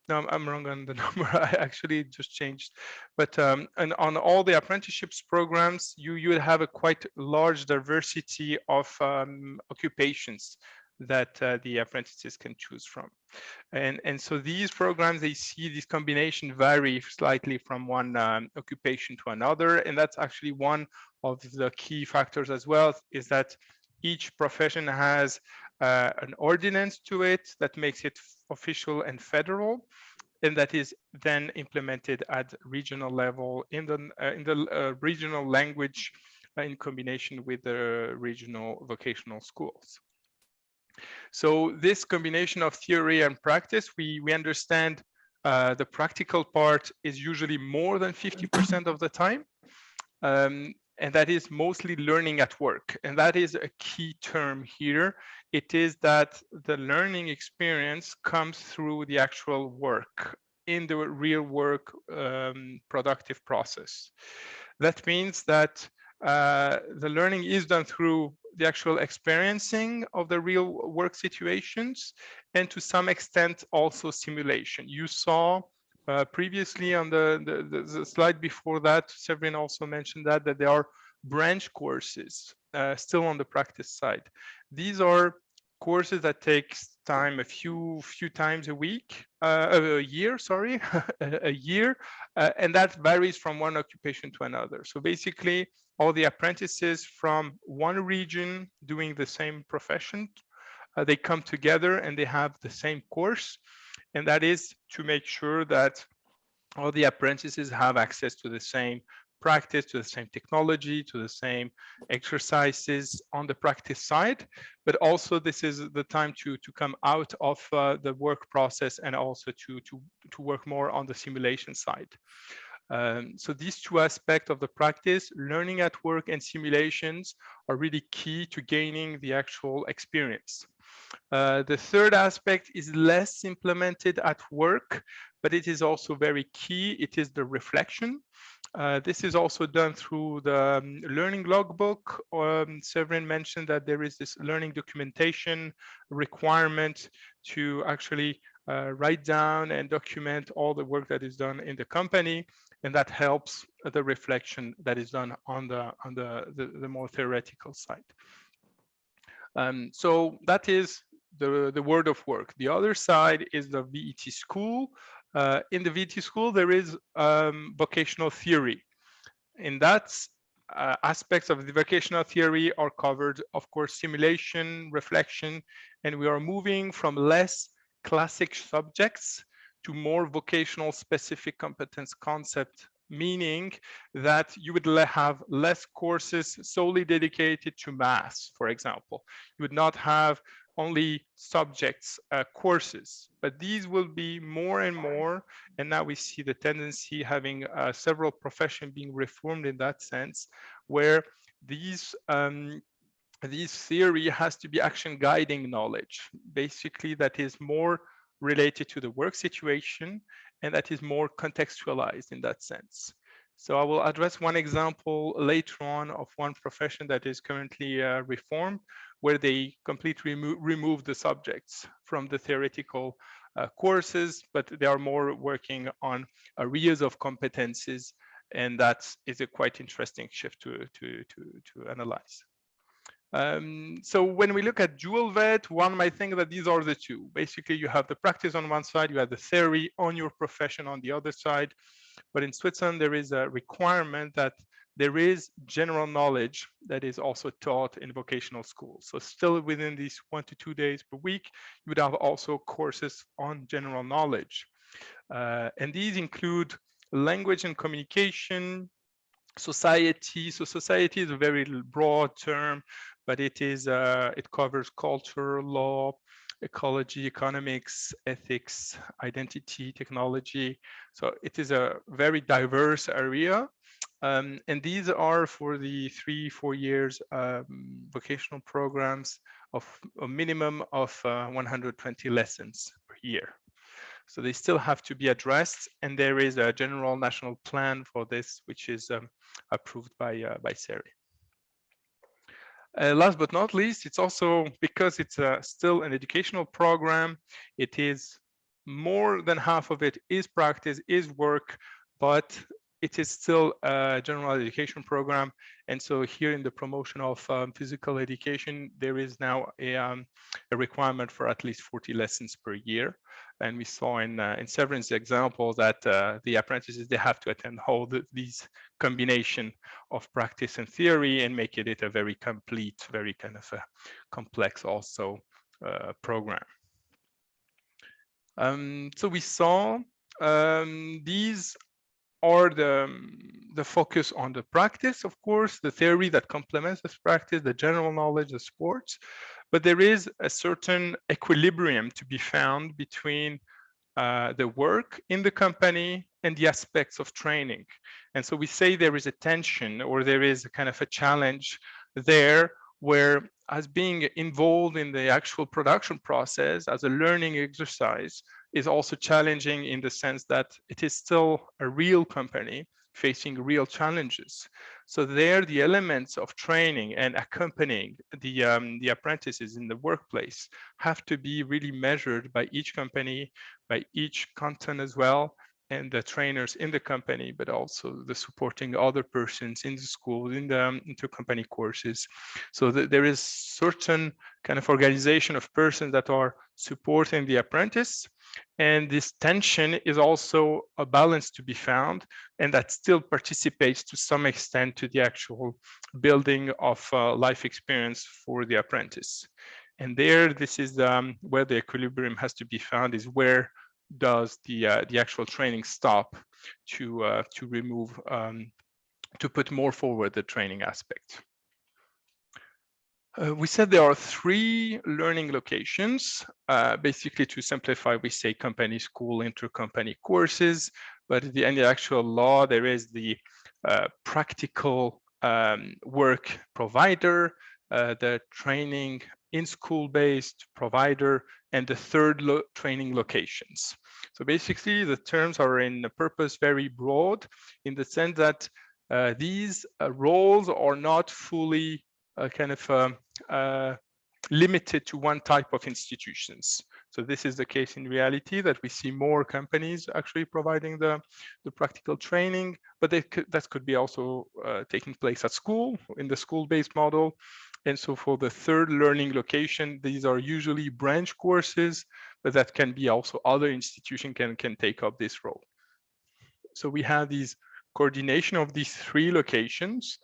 No, I'm wrong on the number. I actually just changed. But and on all the apprenticeships programs, you would have a quite large diversity of occupations that the apprentices can choose from. And so these programs, they see this combination vary slightly from one occupation to another. And that's actually one of the key factors as well, is that each profession has an ordinance to it that makes it official and federal, and that is then implemented at regional level in the regional language in combination with the regional vocational schools. So this combination of theory and practice, we understand the practical part is usually more than 50% of the time. And that is mostly learning at work. And that is a key term here. It is that the learning experience comes through the actual work in the real work productive process. That means that the learning is done through the actual experiencing of the real work situations, and to some extent also simulation. You saw previously on the slide before that, Severin also mentioned that there are branch courses still on the practice side. These are courses that takes time a few times a week, a year, sorry, a year, and that varies from one occupation to another. So basically, all the apprentices from one region doing the same profession, they come together and they have the same course, and that is to make sure that all the apprentices have access to the same practice, to the same technology, to the same exercises on the practice side. But also this is the time to come out of the work process and also to work more on the simulation side. So these two aspects of the practice, learning at work and simulations, are really key to gaining the actual experience. The third aspect is less implemented at work, but it is also very key. It is the reflection. This is also done through the learning logbook. Severin mentioned that there is this learning documentation requirement to actually write down and document all the work that is done in the company, and that helps the reflection that is done on the more theoretical side. So that is the world of work. The other side is the VET school. In the VET school, there is vocational theory. In that aspects of the vocational theory are covered, of course, simulation, reflection, and we are moving from less classic subjects to more vocational specific competence concept, meaning that you would have less courses solely dedicated to maths, for example. You would not have only subjects courses, but these will be more and more, and now we see the tendency having several professions being reformed in that sense, where these theory has to be action guiding knowledge, basically that is more related to the work situation and that is more contextualized in that sense. So I will address one example later on of one profession that is currently reformed, where they completely remove the subjects from the theoretical courses, but they are more working on areas of competencies And that is a quite interesting shift to analyze. So when we look at dual VET, one might think that these are the two. Basically, you have the practice on one side, you have the theory on your profession on the other side. But in Switzerland, there is a requirement that there is general knowledge that is also taught in vocational schools. So still within these 1 to 2 days per week, you would have also courses on general knowledge. And these include language and communication, society. So society is a very broad term, but it covers culture, law, ecology, economics, ethics, identity, technology. So it is a very diverse area. And these are for the 3-4 years vocational programs of a minimum of 120 lessons per year. So they still have to be addressed, and there is a general national plan for this, which is approved by SERI. Last but not least, it's also because it's still an educational program, it is more than half of it is practice, is work, but it is still a general education program. And so here in the promotion of physical education, there is now a requirement for at least 40 lessons per year. And we saw in Severin's example that the apprentices, they have to attend all these combination of practice and theory and make it a very complete, very kind of a complex also program. So we saw these are the focus on the practice, of course, the theory that complements this practice, the general knowledge, the sports, but there is a certain equilibrium to be found between the work in the company and the aspects of training. And so we say there is a tension, or there is a kind of a challenge there, where as being involved in the actual production process as a learning exercise is also challenging in the sense that it is still a real company facing real challenges. So there, the elements of training and accompanying the apprentices in the workplace have to be really measured by each company, by each content as well, and the trainers in the company, but also the supporting other persons in the school, in the intercompany courses. So there is certain kind of organization of persons that are supporting the apprentice. And this tension is also a balance to be found, and that still participates to some extent to the actual building of life experience for the apprentice. And there, this is where the equilibrium has to be found, is where does the actual training stop to remove, to put more forward the training aspect. We said there are 3 learning locations. Basically, to simplify, we say company, school, intercompany courses, but in the actual law, there is the practical work provider, the training in school-based provider, and the 3rd training locations. So basically, the terms are in the purpose very broad, in the sense that these roles are not fully kind of limited to one type of institutions. So this is the case in reality, that we see more companies actually providing the practical training, but that could be also taking place at school, in the school-based model. And so for the 3rd learning location, these are usually branch courses, but that can be also other institutions can take up this role. So we have these coordination of these 3 locations,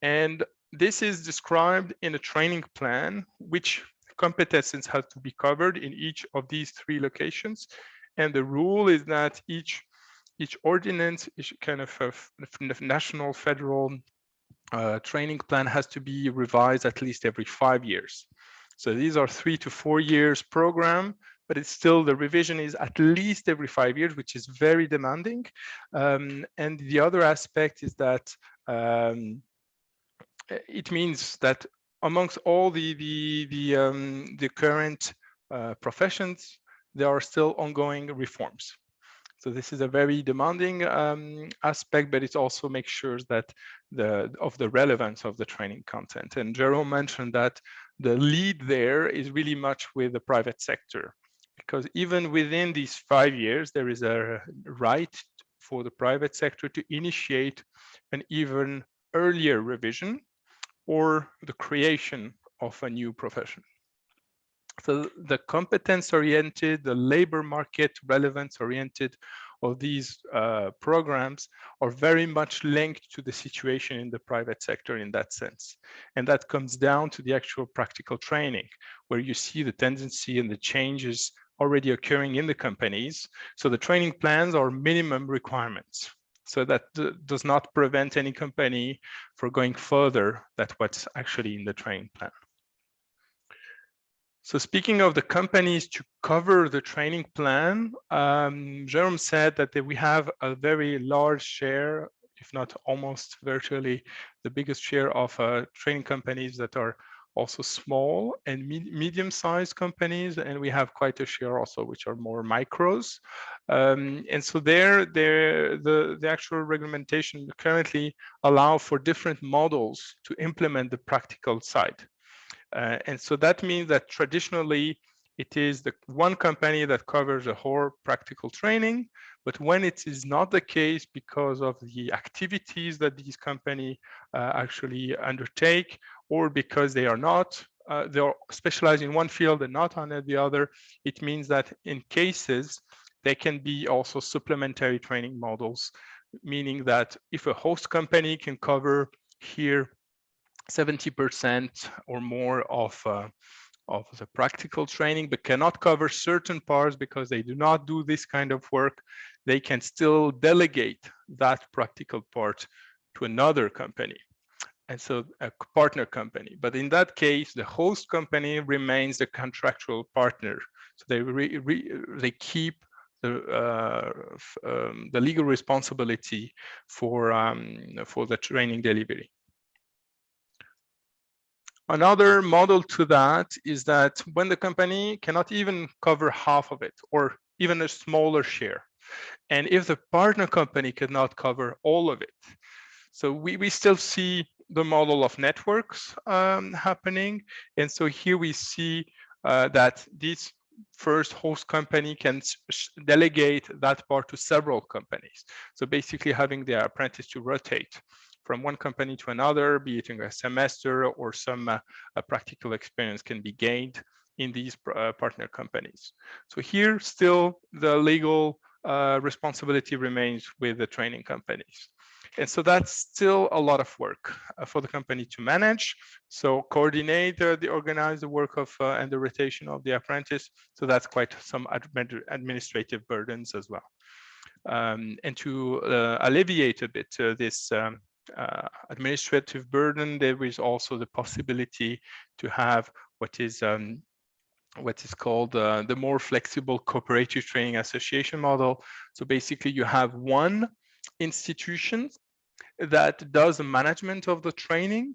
and this is described in a training plan, which competencies have to be covered in each of these 3 locations. And the rule is that each ordinance, each kind of national, federal training plan has to be revised at least every 5 years. So these are 3 to 4 years program, but it's still, the revision is at least every 5 years, which is very demanding. And the other aspect is that it means that amongst all the current professions, there are still ongoing reforms. So this is a very demanding aspect, but it also makes sure that the relevance of the training content. And Jerome mentioned that the lead there is really much with the private sector, because even within these 5 years, there is a right for the private sector to initiate an even earlier revision or the creation of a new profession. So the competence-oriented, the labor market relevance-oriented of these programs are very much linked to the situation in the private sector in that sense. And that comes down to the actual practical training, where you see the tendency and the changes already occurring in the companies. So the training plans are minimum requirements. So that does not prevent any company from going further than what's actually in the training plan. So speaking of the companies to cover the training plan, Jerome said that we have a very large share, if not almost virtually the biggest share of training companies that are also small and medium-sized companies, and we have quite a share also which are more micros. And so the actual regulation currently allow for different models to implement the practical side. And so that means that traditionally it is the one company that covers the whole practical training, but when it is not the case because of the activities that these companies actually undertake, or because they are not, they're specialized in one field and not on the other, it means that in cases, they can be also supplementary training models, meaning that if a host company can cover here 70% or more of the practical training, but cannot cover certain parts because they do not do this kind of work, they can still delegate that practical part to another company. And so a partner company. But in that case, the host company remains the contractual partner. So they keep the legal responsibility for the training delivery. Another model to that is that when the company cannot even cover half of it or even a smaller share, and if the partner company cannot cover all of it, so we still see the model of networks happening. And so here we see that this first host company can delegate that part to several companies. So basically having the apprentice to rotate from one company to another, be it in a semester or some practical experience can be gained in these partner companies. So here still the legal responsibility remains with the training companies. And so that's still a lot of work for the company to manage. So coordinate organize the work of and the rotation of the apprentice. So that's quite some administrative burdens as well. And to alleviate a bit this administrative burden, there is also the possibility to have what is called the more flexible cooperative training association model. So basically you have one institution that does the management of the training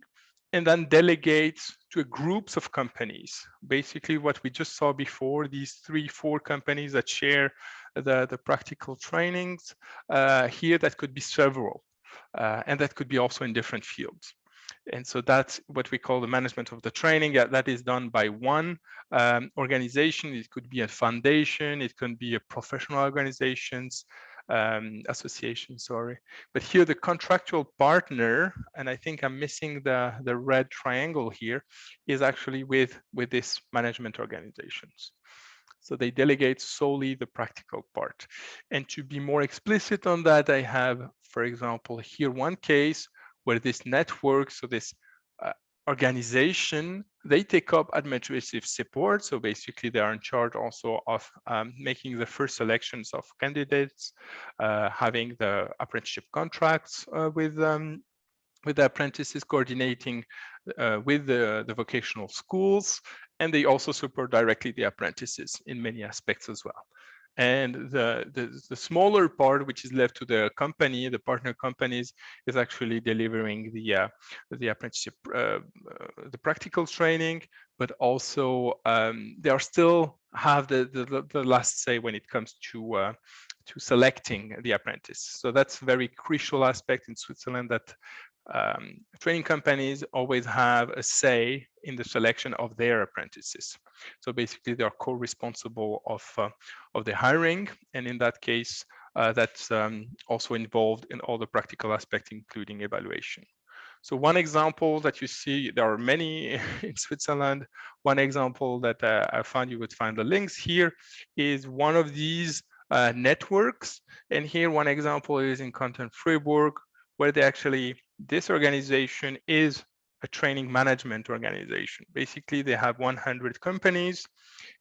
and then delegates to groups of companies. Basically what we just saw before, these 3-4 companies that share the practical trainings, here that could be several. And that could be also in different fields. And so that's what we call the management of the training. That is done by one organization. It could be a foundation, it could be a professional organizations, association, sorry. But here the contractual partner, and I think I'm missing the red triangle here, is actually with this management organizations. So they delegate solely the practical part. And to be more explicit on that, I have, for example, here one case where this network, so this organization, they take up administrative support. So basically they are in charge also of making the first selections of candidates, having the apprenticeship contracts with the apprentices, coordinating with the vocational schools, and they also support directly the apprentices in many aspects as well. And the smaller part, which is left to the company, the partner companies, is actually delivering the apprenticeship, the practical training, but also they are still have the last say when it comes to selecting the apprentice. So that's a very crucial aspect in Switzerland, that training companies always have a say in the selection of their apprentices. So basically they are co-responsible of the hiring, and in that case that's also involved in all the practical aspects, including evaluation. So one example that you see, there are many in Switzerland. One example that I found, you would find the links here, is one of these networks. And here one example is in Canton Fribourg, where they actually, this organization is a training management organization. Basically, they have 100 companies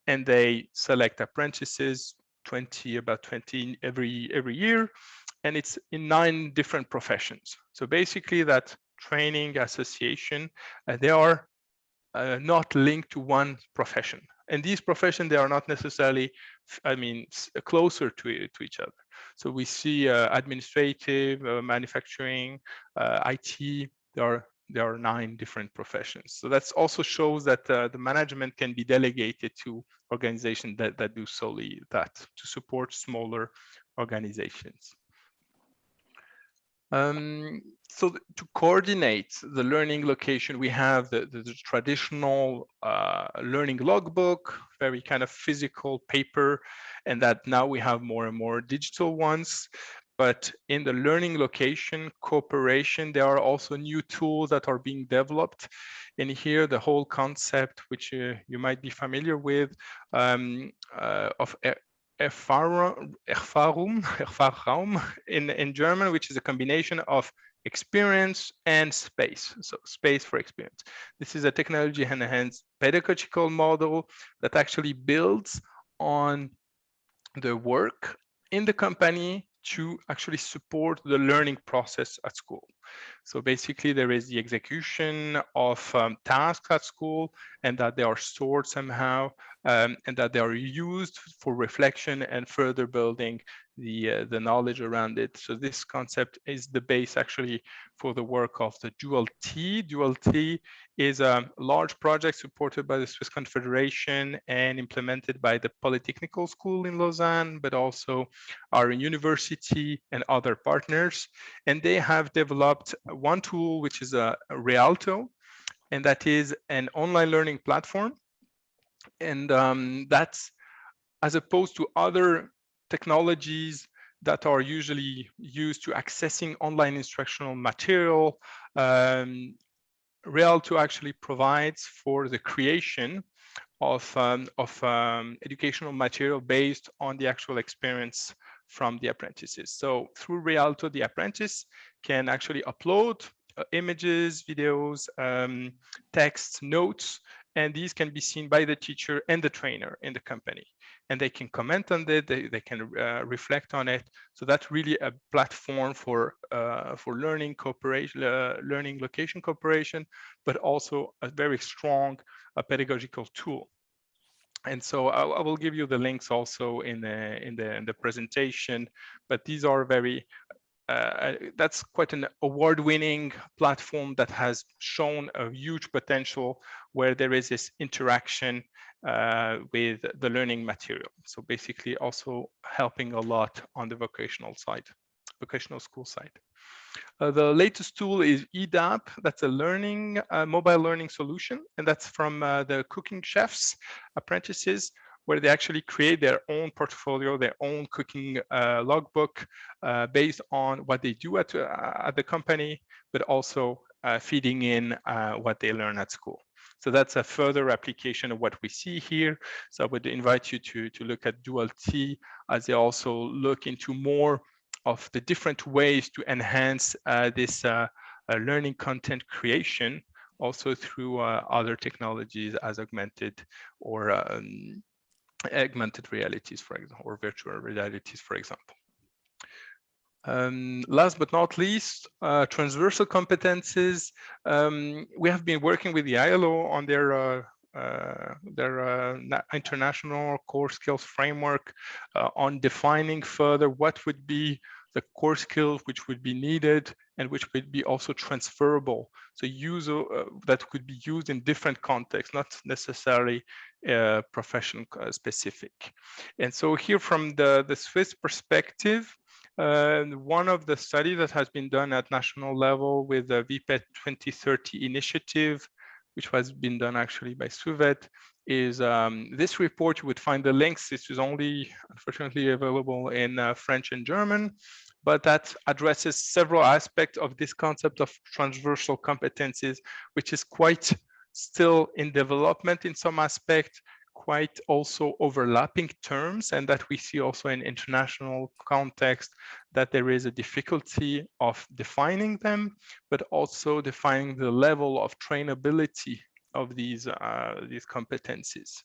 and they select apprentices, about 20 every year. And it's in 9 different professions. So basically that training association, they are not linked to one profession. And these professions, they are not necessarily, closer to each other. So we see administrative, manufacturing, IT, there are 9 different professions. So that also shows that the management can be delegated to organizations that do solely that, to support smaller organizations. So to coordinate the learning location, we have the traditional learning logbook, very kind of physical paper, and that now we have more and more digital ones. But in the learning location cooperation, there are also new tools that are being developed. And here, the whole concept, which you might be familiar with, of Erfahrung in German, which is a combination of experience and space. So space for experience. This is a technology enhanced pedagogical model that actually builds on the work in the company to actually support the learning process at school. So basically there is the execution of tasks at school, and that they are stored somehow, and that they are used for reflection and further building the knowledge around it. So this concept is the base actually for the work of the Dual T. Dual T is a large project supported by the Swiss Confederation and implemented by the Polytechnical School in Lausanne, but also our university and other partners. And they have developed one tool, which is a Rialto, and that is an online learning platform. And that's, as opposed to other technologies that are usually used to accessing online instructional material, Rialto actually provides for the creation of educational material based on the actual experience from the apprentices. So through Rialto, the apprentice can actually upload images, videos, texts, notes, and these can be seen by the teacher and the trainer in the company. And they can comment on it, they can reflect on it. So that's really a platform for learning cooperation, learning location cooperation, but also a very strong pedagogical tool. And so I will give you the links also in the presentation, but these are very, that's quite an award-winning platform that has shown a huge potential where there is this interaction with the learning material. So basically also helping a lot on the vocational side, vocational school side. The latest tool is EDAP. That's a learning, mobile learning solution. And that's from the cooking chefs, apprentices, where they actually create their own portfolio, their own cooking logbook based on what they do at the company, but also feeding in what they learn at school. So that's a further application of what we see here. So I would invite you to look at Dual T as they also look into more of the different ways to enhance this learning content creation, also through other technologies as augmented or augmented realities, for example, or virtual realities, for example. Last but not least, transversal competences. We have been working with the ILO on their international core skills framework on defining further what would be the core skills which would be needed and which would be also transferable. So that could be used in different contexts, not necessarily profession specific. And so here from the Swiss perspective, one of the studies that has been done at national level with the VPET 2030 initiative which has been done actually by TVET, is this report. You would find the links. This is only unfortunately available in French and German, but that addresses several aspects of this concept of transversal competencies, which is quite still in development in some aspect, quite also overlapping terms, and that we see also in international context that there is a difficulty of defining them, but also defining the level of trainability of these competencies.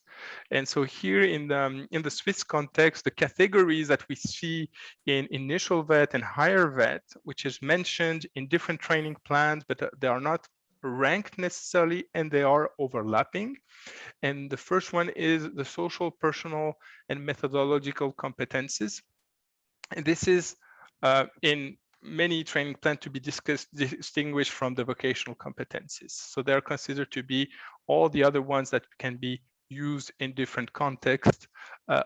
And so here in the Swiss context, the categories that we see in initial VET and higher VET, which is mentioned in different training plans, but they are not ranked necessarily, and they are overlapping. And the first one is the social, personal, and methodological competencies. And this is in many training plans to be distinguished from the vocational competencies. So they're considered to be all the other ones that can be used in different contexts,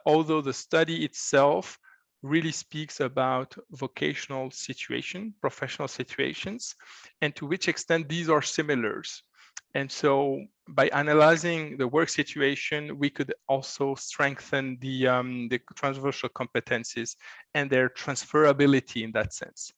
although the study itself really speaks about vocational situation, professional situations, and to which extent these are similars. And so by analyzing the work situation, we could also strengthen the transversal competencies and their transferability in that sense.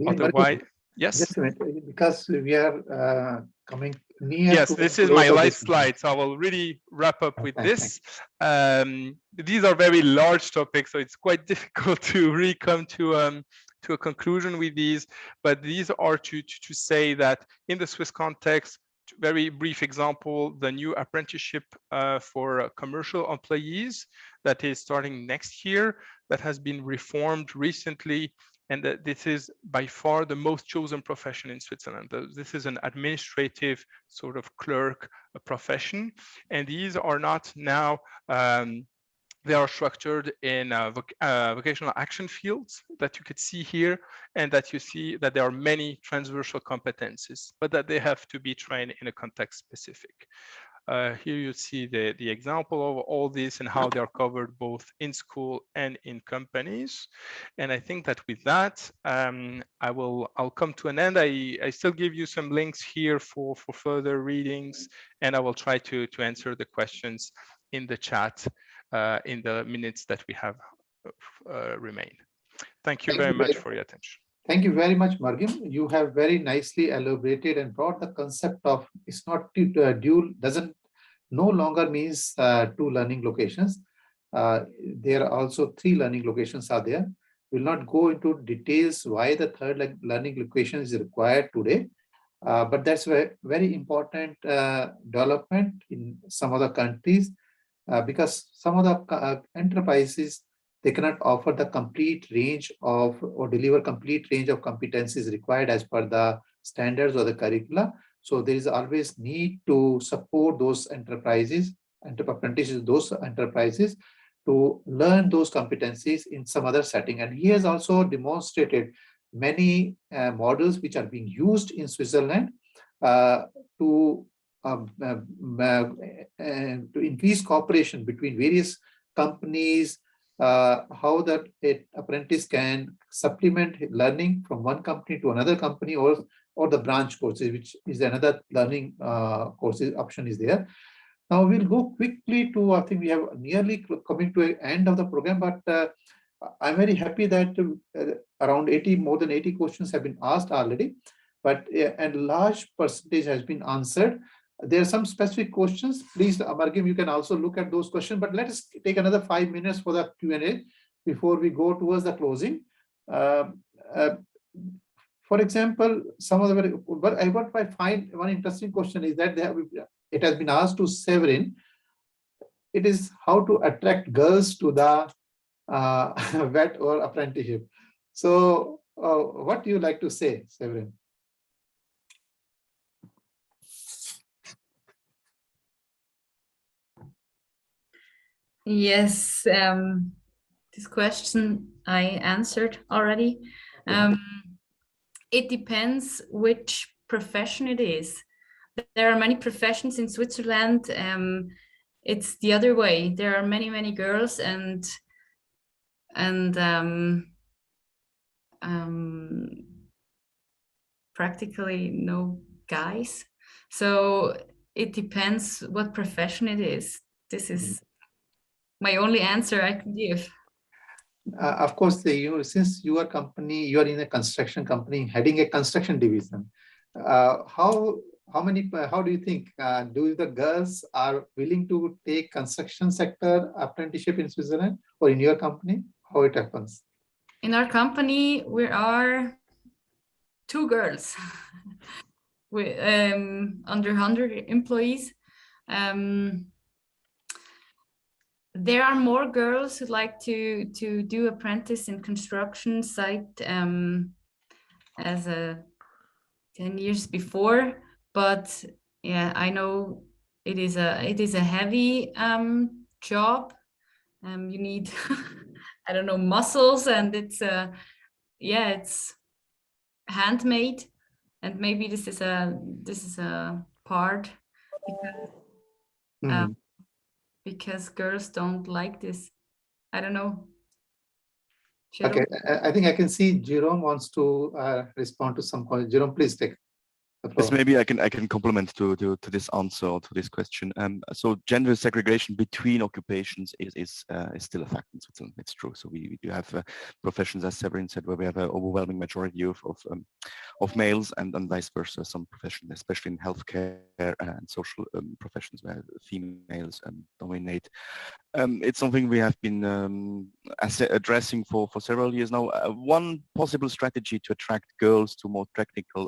Otherwise, yes? Just a minute, because we are coming near. Yes, this is my last slide, so I will really wrap up with this. These are very large topics, so it's quite difficult to really come to a conclusion with these, but these are to say that in the Swiss context, very brief example, the new apprenticeship for commercial employees that is starting next year, that has been reformed recently, and that this is by far the most chosen profession in Switzerland. This is an administrative sort of clerk profession, and these are not now they are structured in vocational action fields that you could see here, and that you see that there are many transversal competencies, but that they have to be trained in a context specific. Here you see the example of all this and how they are covered both in school and in companies. And I think that with that, I'll come to an end. I still give you some links here for further readings, and I will try to answer the questions in the chat in the minutes that we have remain. Thank you very much for your attention. Thank you very much, Margim. You have very nicely elaborated and brought the concept of it's not dual, doesn't no longer means two learning locations. There are also three learning locations are there. We'll not go into details why the third learning location is required today, but that's a very important development in some other countries. Because some of the enterprises, they cannot offer the complete range of or deliver complete range of competencies required as per the standards or the curricula. So there is always need to support those enterprises, apprentices, those enterprises to learn those competencies in some other setting. And he has also demonstrated many models which are being used in Switzerland to increase cooperation between various companies, how that apprentice can supplement learning from one company to another company, or the branch courses, which is another learning courses option is there. Now we'll go quickly to, I think we have nearly coming to an end of the program, but I'm very happy that around more than 80 questions have been asked already, but a large percentage has been answered. There are some specific questions. Please, Margim, you can also look at those questions, but let us take another 5 minutes for the Q&A before we go towards the closing. For example, some of the, but what I find one interesting question is that it has been asked to Severin. It is how to attract girls to the VET or apprenticeship. So what do you like to say, Severin? Yes, this question I answered already. It depends which profession it is. There are many professions in Switzerland. It's the other way. There are many girls and practically no guys. So it depends what profession it is. This is my only answer I can give. Of course, since your company, you are in a construction company, heading a construction division, how do you think, do the girls are willing to take construction sector apprenticeship in Switzerland or in your company? How it happens? In our company, we are 2 girls. We under 100 employees. There are more girls who like to do apprentice in construction site as a 10 years before, but yeah, I know it is a heavy job. You need I don't know, muscles, and it's it's handmade, and maybe this is a part because because girls don't like this. I don't know. Okay, I think I can see Jerome wants to respond to some questions. Jerome, please take the floor. Yes, maybe I can complement to this answer or to this question. So gender segregation between occupations is still a fact in Switzerland. It's true. So we do have professions, as Severin said, where we have an overwhelming majority of males, and vice versa. Some professions, especially in healthcare and social professions, where females dominate. It's something we have been addressing for several years now. One possible strategy to attract girls to more technical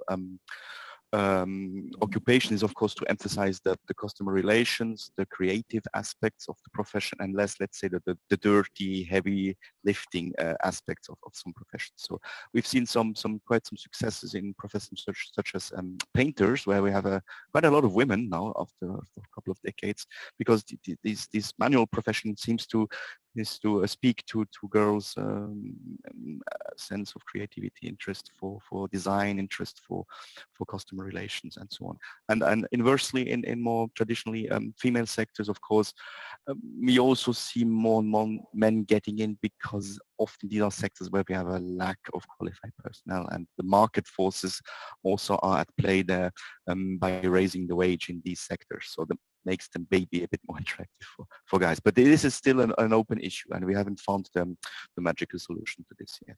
occupation is, of course, to emphasize the customer relations, the creative aspects of the profession, and less, let's say, the dirty, heavy lifting aspects of some professions. So we've seen quite some successes in professions such as painters, where we have quite a lot of women now after a couple of decades, because this manual profession seems to speak to girls' sense of creativity, interest for design, interest for customer relations, and so on. And inversely, in more traditionally female sectors, of course, we also see more and more men getting in, because often these are sectors where we have a lack of qualified personnel, and the market forces also are at play there by raising the wage in these sectors. So that makes them maybe a bit more attractive for guys. But this is still an open issue, and we haven't found the magical solution to this yet.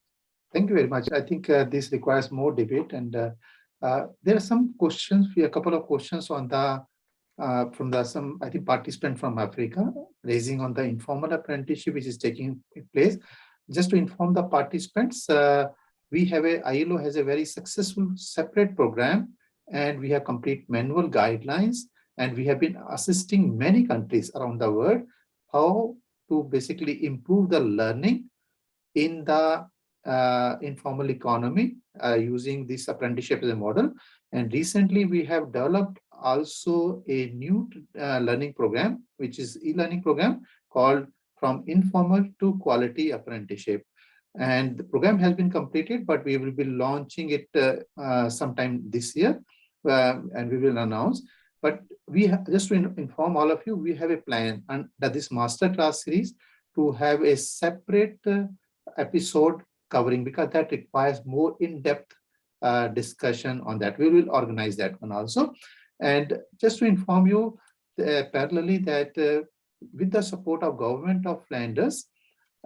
Thank you very much. I think this requires more debate, and there are some questions, a couple of questions on some I think participant from Africa raising on the informal apprenticeship which is taking place. Just to inform the participants, ILO has a very successful separate program, and we have complete manual guidelines, and we have been assisting many countries around the world how to basically improve the learning in the informal economy using this apprenticeship as a model. And recently we have developed also a new learning program, which is e-learning program called From Informal to Quality Apprenticeship. And the program has been completed, but we will be launching it sometime this year, and we will announce. But we have, just to inform all of you, we have a plan and that this masterclass series to have a separate episode covering, because that requires more in-depth discussion on that. We will organize that one also. And just to inform you parallelly that with the support of government of Flanders,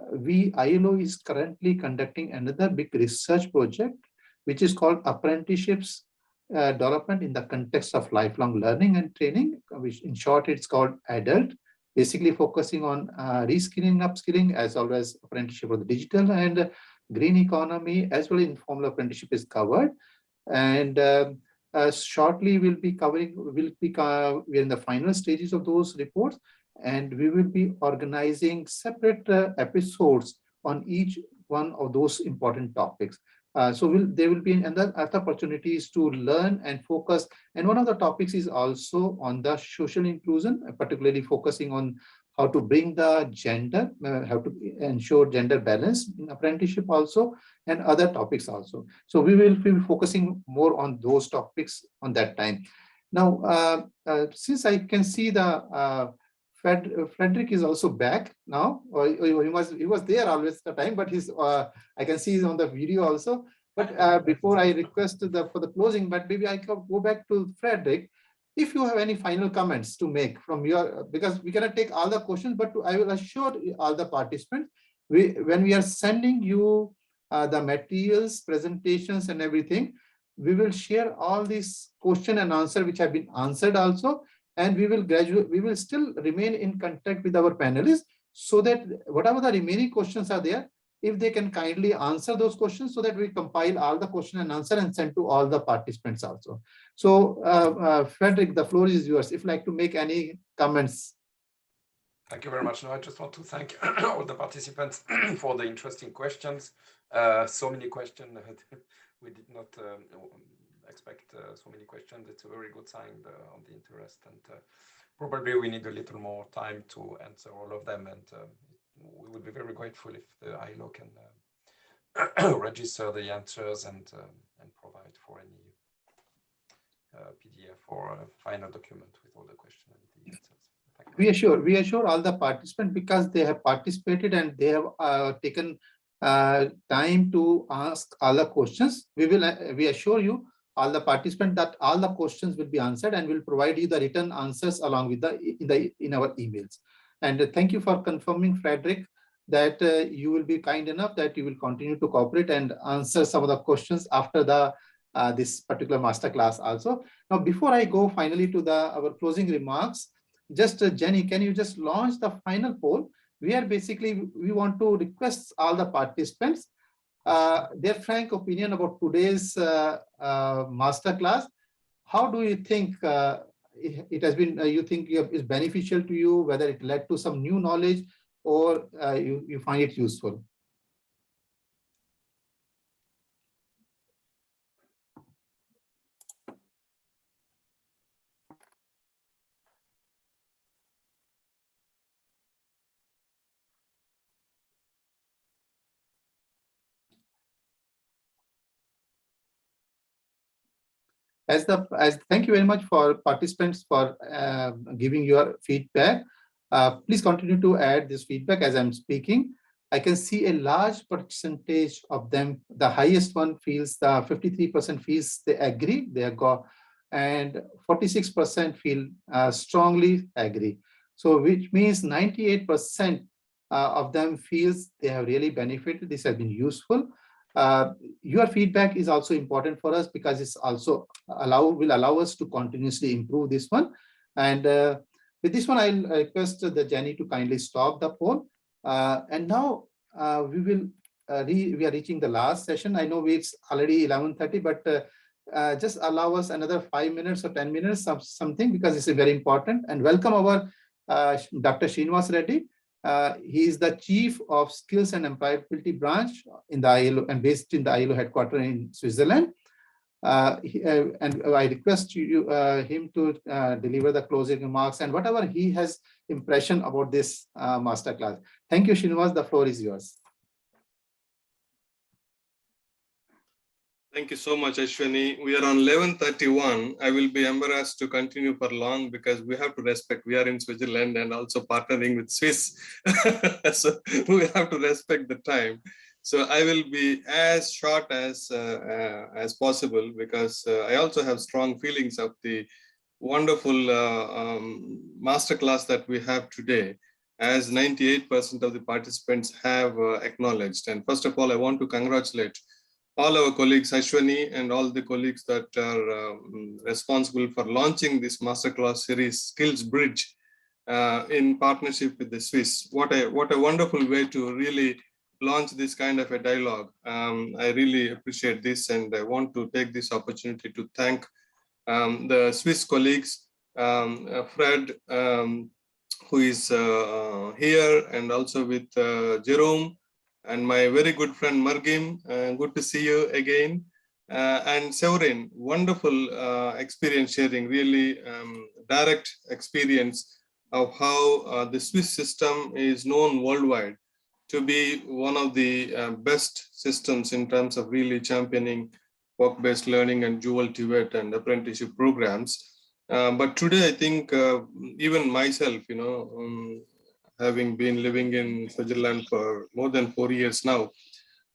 ILO is currently conducting another big research project, which is called Apprenticeships Development in the Context of Lifelong Learning and Training, which in short it's called ADULT, basically focusing on reskilling, upskilling, as well as apprenticeship for the digital and green economy, as well as informal apprenticeship is covered. And shortly we're in the final stages of those reports, and we will be organizing separate episodes on each one of those important topics. So there will be other opportunities to learn and focus. And one of the topics is also on the social inclusion, particularly focusing on how to bring the gender, how to ensure gender balance in apprenticeship also, and other topics also. So we will be focusing more on those topics on that time. Now, since I can see the Frederick is also back now. He was there always the time, but I can see he's on the video also. But before I request for the closing, but maybe I can go back to Frederick. If you have any final comments to make from your, because we cannot take all the questions, but I will assure all the participants, when we are sending you the materials, presentations and everything, we will share all these question and answer which have been answered also, and we will still remain in contact with our panelists, so that whatever the remaining questions are there, if they can kindly answer those questions, so that we compile all the question and answer and send to all the participants also. So Frederick, the floor is yours if you'd like to make any comments. Thank you very much. No, I just want to thank all the participants for the interesting questions. So many questions. We did not expect so many questions. It's a very good sign on the interest, and probably we need a little more time to answer all of them, and we would be very grateful if the ILO can register the answers and provide for any PDF or a final document with all the questions and the answers. We assure all the participants, because they have participated and they have taken time to ask all the questions. We assure you, all the participants, that all the questions will be answered, and will provide you the written answers along with in our emails. And thank you for confirming, Frederick, that you will be kind enough that you will continue to cooperate and answer some of the questions after the this particular masterclass also. Now, before I go finally to our closing remarks, just Jenny, can you just launch the final poll? We want to request all the participants their frank opinion about today's masterclass. How do you think it has been? You think is beneficial to you? Whether it led to some new knowledge, or you find it useful? Thank you very much for participants for giving your feedback. Please continue to add this feedback as I'm speaking. I can see a large percentage of them. The highest one feels, the 53% feels they agree, they go, and 46% feel strongly agree. So which means 98% of them feels they have really benefited. This has been useful. Your feedback is also important for us, because it's also will allow us to continuously improve this one. And with this one, I'll request the Jenny to kindly stop the poll. And now we are reaching the last session. I know it's already 11:30, but just allow us another 5 minutes or 10 minutes of something, because it's very important. And welcome our Dr. Srinivas Reddy. He is the Chief of Skills and Employability Branch in the ILO, and based in the ILO headquarters in Switzerland. And I request him to deliver the closing remarks and whatever he has impression about this masterclass. Thank you, Srinivas. The floor is yours. Thank you so much, Ashwani. We are on 11:31. I will be embarrassed to continue for long, because we have to respect, we are in Switzerland and also partnering with Swiss. So we have to respect the time. So I will be as short as possible, because I also have strong feelings of the wonderful masterclass that we have today, as 98% of the participants have acknowledged. And first of all, I want to congratulate all our colleagues, Ashwani, and all the colleagues that are responsible for launching this masterclass series, Skills Bridge, in partnership with the Swiss. What a wonderful way to really launch this kind of a dialogue. I really appreciate this, and I want to take this opportunity to thank the Swiss colleagues, Fred, who is here, and also with Jerome, and my very good friend Margim. Good to see you again. And Severin, wonderful experience sharing, really direct experience of how the Swiss system is known worldwide to be one of the best systems in terms of really championing work-based learning and dual TVET and apprenticeship programs. But today, I think even myself, having been living in Switzerland for more than 4 years now,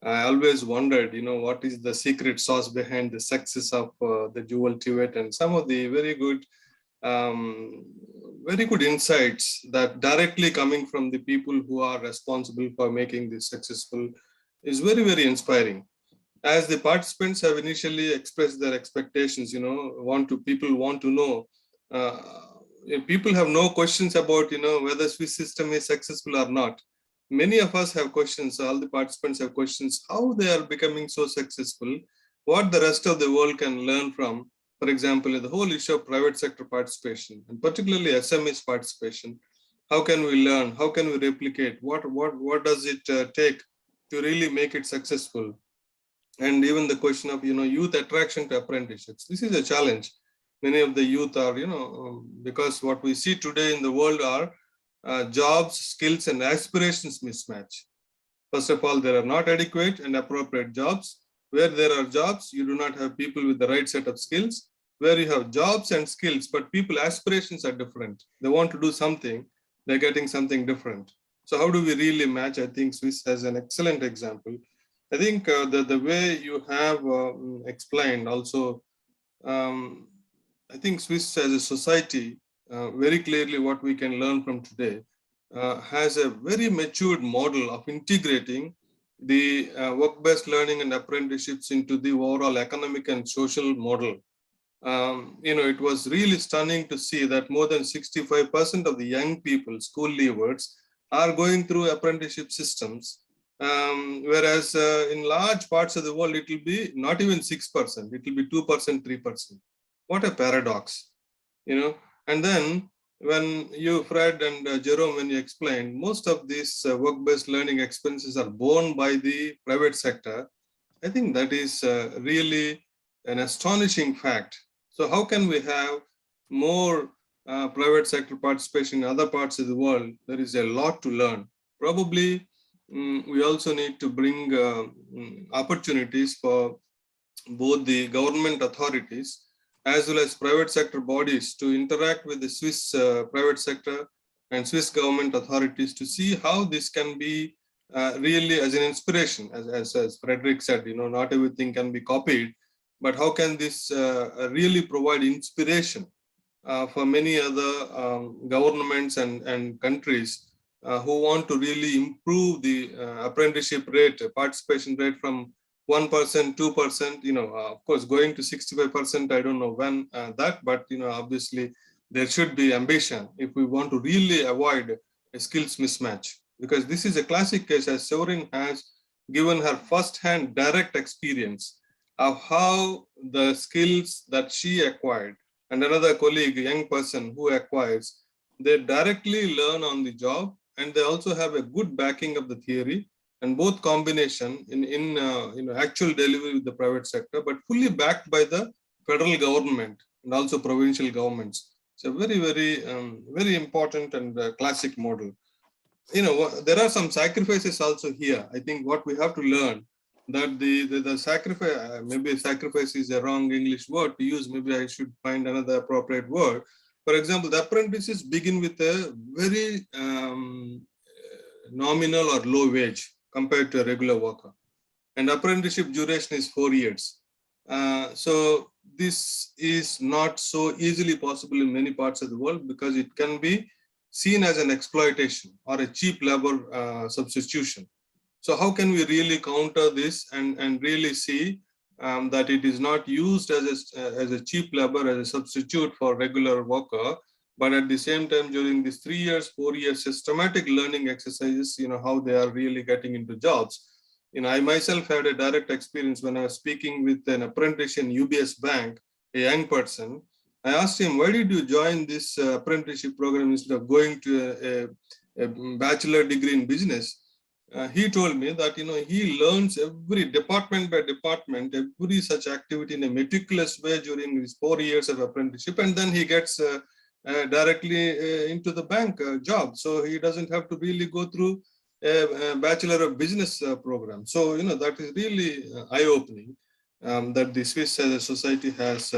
I always wondered, what is the secret sauce behind the success of the dual TVET, and some of the very good very good insights that directly coming from the people who are responsible for making this successful is very, very inspiring. As the participants have initially expressed their expectations, people want to know, people have no questions about, whether Swiss system is successful or not. Many of us have questions, all the participants have questions, how they are becoming so successful, what the rest of the world can learn from. For example, the whole issue of private sector participation, and particularly SMEs participation. How can we learn? How can we replicate? What does it take to really make it successful? And even the question of, youth attraction to apprenticeships. This is a challenge. Many of the youth are, because what we see today in the world are jobs, skills, and aspirations mismatch. First of all, there are not adequate and appropriate jobs. Where there are jobs, you do not have people with the right set of skills. Where you have jobs and skills, but people aspirations are different. They want to do something, they're getting something different. So how do we really match? I think Swiss has an excellent example. I think the way you have explained also, I think Swiss as a society, very clearly what we can learn from today, has a very matured model of integrating the work-based learning and apprenticeships into the overall economic and social model. It was really stunning to see that more than 65% of the young people, school leavers, are going through apprenticeship systems. Whereas in large parts of the world, it will be not even 6%, it will be 2%, 3%. What a paradox, And then when you, Fred and Jerome, when you explained, most of these work-based learning expenses are borne by the private sector. I think that is really an astonishing fact. So how can we have more private sector participation in other parts of the world? There is a lot to learn. Probably we also need to bring opportunities for both the government authorities as well as private sector bodies to interact with the Swiss private sector and Swiss government authorities to see how this can be really as an inspiration. As Frederick said, not everything can be copied, but how can this really provide inspiration for many other governments and countries who want to really improve the apprenticeship rate, participation rate from 1%, 2%, of course, going to 65%, I don't know when that, but, obviously there should be ambition if we want to really avoid a skills mismatch, because this is a classic case, as Sorin has given her first-hand direct experience of how the skills that she acquired and another colleague, a young person who acquires, they directly learn on the job, and they also have a good backing of the theory, and both combination in actual delivery with the private sector, but fully backed by the federal government and also provincial governments. It's a very, very, very important and classic model. There are some sacrifices also here. I think what we have to learn that the sacrifice, maybe sacrifice is a wrong English word to use. Maybe I should find another appropriate word. For example, the apprentices begin with a very nominal or low wage compared to a regular worker. And apprenticeship duration is 4 years. So this is not so easily possible in many parts of the world because it can be seen as an exploitation or a cheap labor substitution. So how can we really counter this and really see that it is not used as a cheap labor, as a substitute for regular worker, but at the same time during these 3 years, 4 years systematic learning exercises, how they are really getting into jobs. I myself had a direct experience when I was speaking with an apprentice in UBS Bank, a young person. I asked him, why did you join this apprenticeship program instead of going to a bachelor degree in business? He told me that, he learns every department by department, every such activity in a meticulous way during his 4 years of apprenticeship. And then he gets directly into the bank job. So he doesn't have to really go through a Bachelor of Business program. So, that is really eye-opening that the Swiss as a society has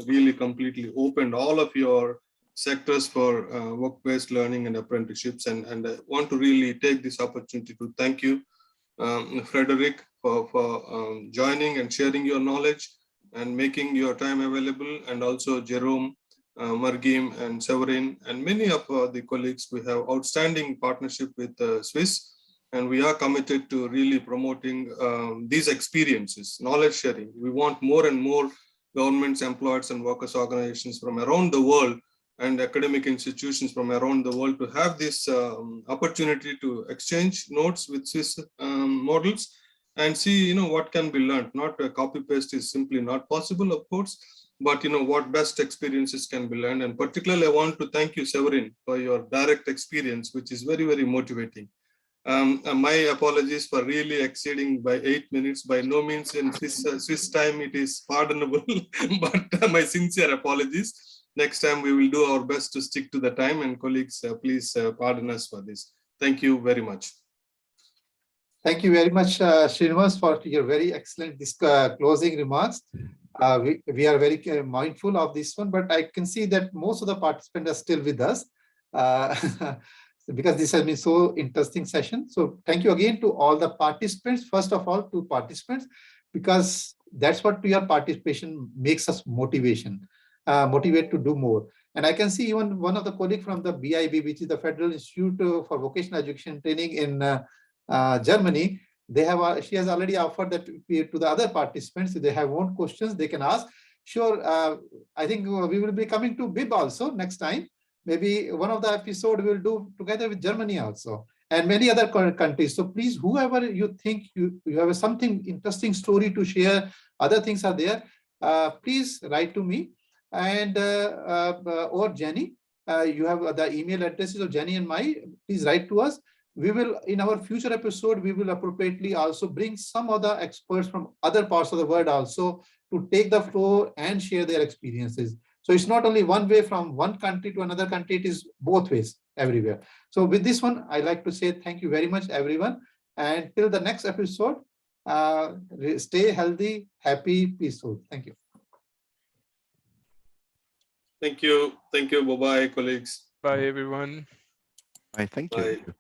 really completely opened all of your sectors for work-based learning and apprenticeships. And I want to really take this opportunity to thank you, Frederick, for joining and sharing your knowledge and making your time available, and also Jerome Margim and Severin, and many of the colleagues. We have outstanding partnership with Swiss, and we are committed to really promoting these experiences, knowledge sharing. We want more and more governments, employers, and workers' organizations from around the world and academic institutions from around the world to have this opportunity to exchange notes with Swiss models and see, what can be learned. Not a copy paste is simply not possible, of course, but what best experiences can be learned. And particularly, I want to thank you, Severin, for your direct experience, which is very, very motivating. My apologies for really exceeding by 8 minutes. By no means in Swiss time it is pardonable, but my sincere apologies. Next time we will do our best to stick to the time, and colleagues, please pardon us for this. Thank you very much. Thank you very much, Srinivas, for your very excellent closing remarks. We are very mindful of this one, but I can see that most of the participants are still with us because this has been so interesting session. So thank you again to all the participants. First of all, to participants, because that's what your participation makes us motivate to do more. And I can see even one of the colleagues from the BIB, which is the Federal Institute for Vocational Education Training in Germany. She has already offered that to the other participants. If they have own questions, they can ask. Sure, I think we will be coming to BIB also next time. Maybe one of the episodes we will do together with Germany also and many other countries. So please, whoever you think you have something interesting story to share, other things are there, please write to me and or Jenny. You have the email addresses of Jenny and my. Please write to us. We will, in our future episode, we will appropriately also bring some other experts from other parts of the world also to take the floor and share their experiences. So it's not only one way from one country to another country, it is both ways everywhere. So with this one, I'd like to say thank you very much, everyone. And till the next episode, stay healthy, happy, peaceful. Thank you. Thank you. Thank you. Bye-bye, colleagues. Bye, everyone. Bye. Thank you. Bye.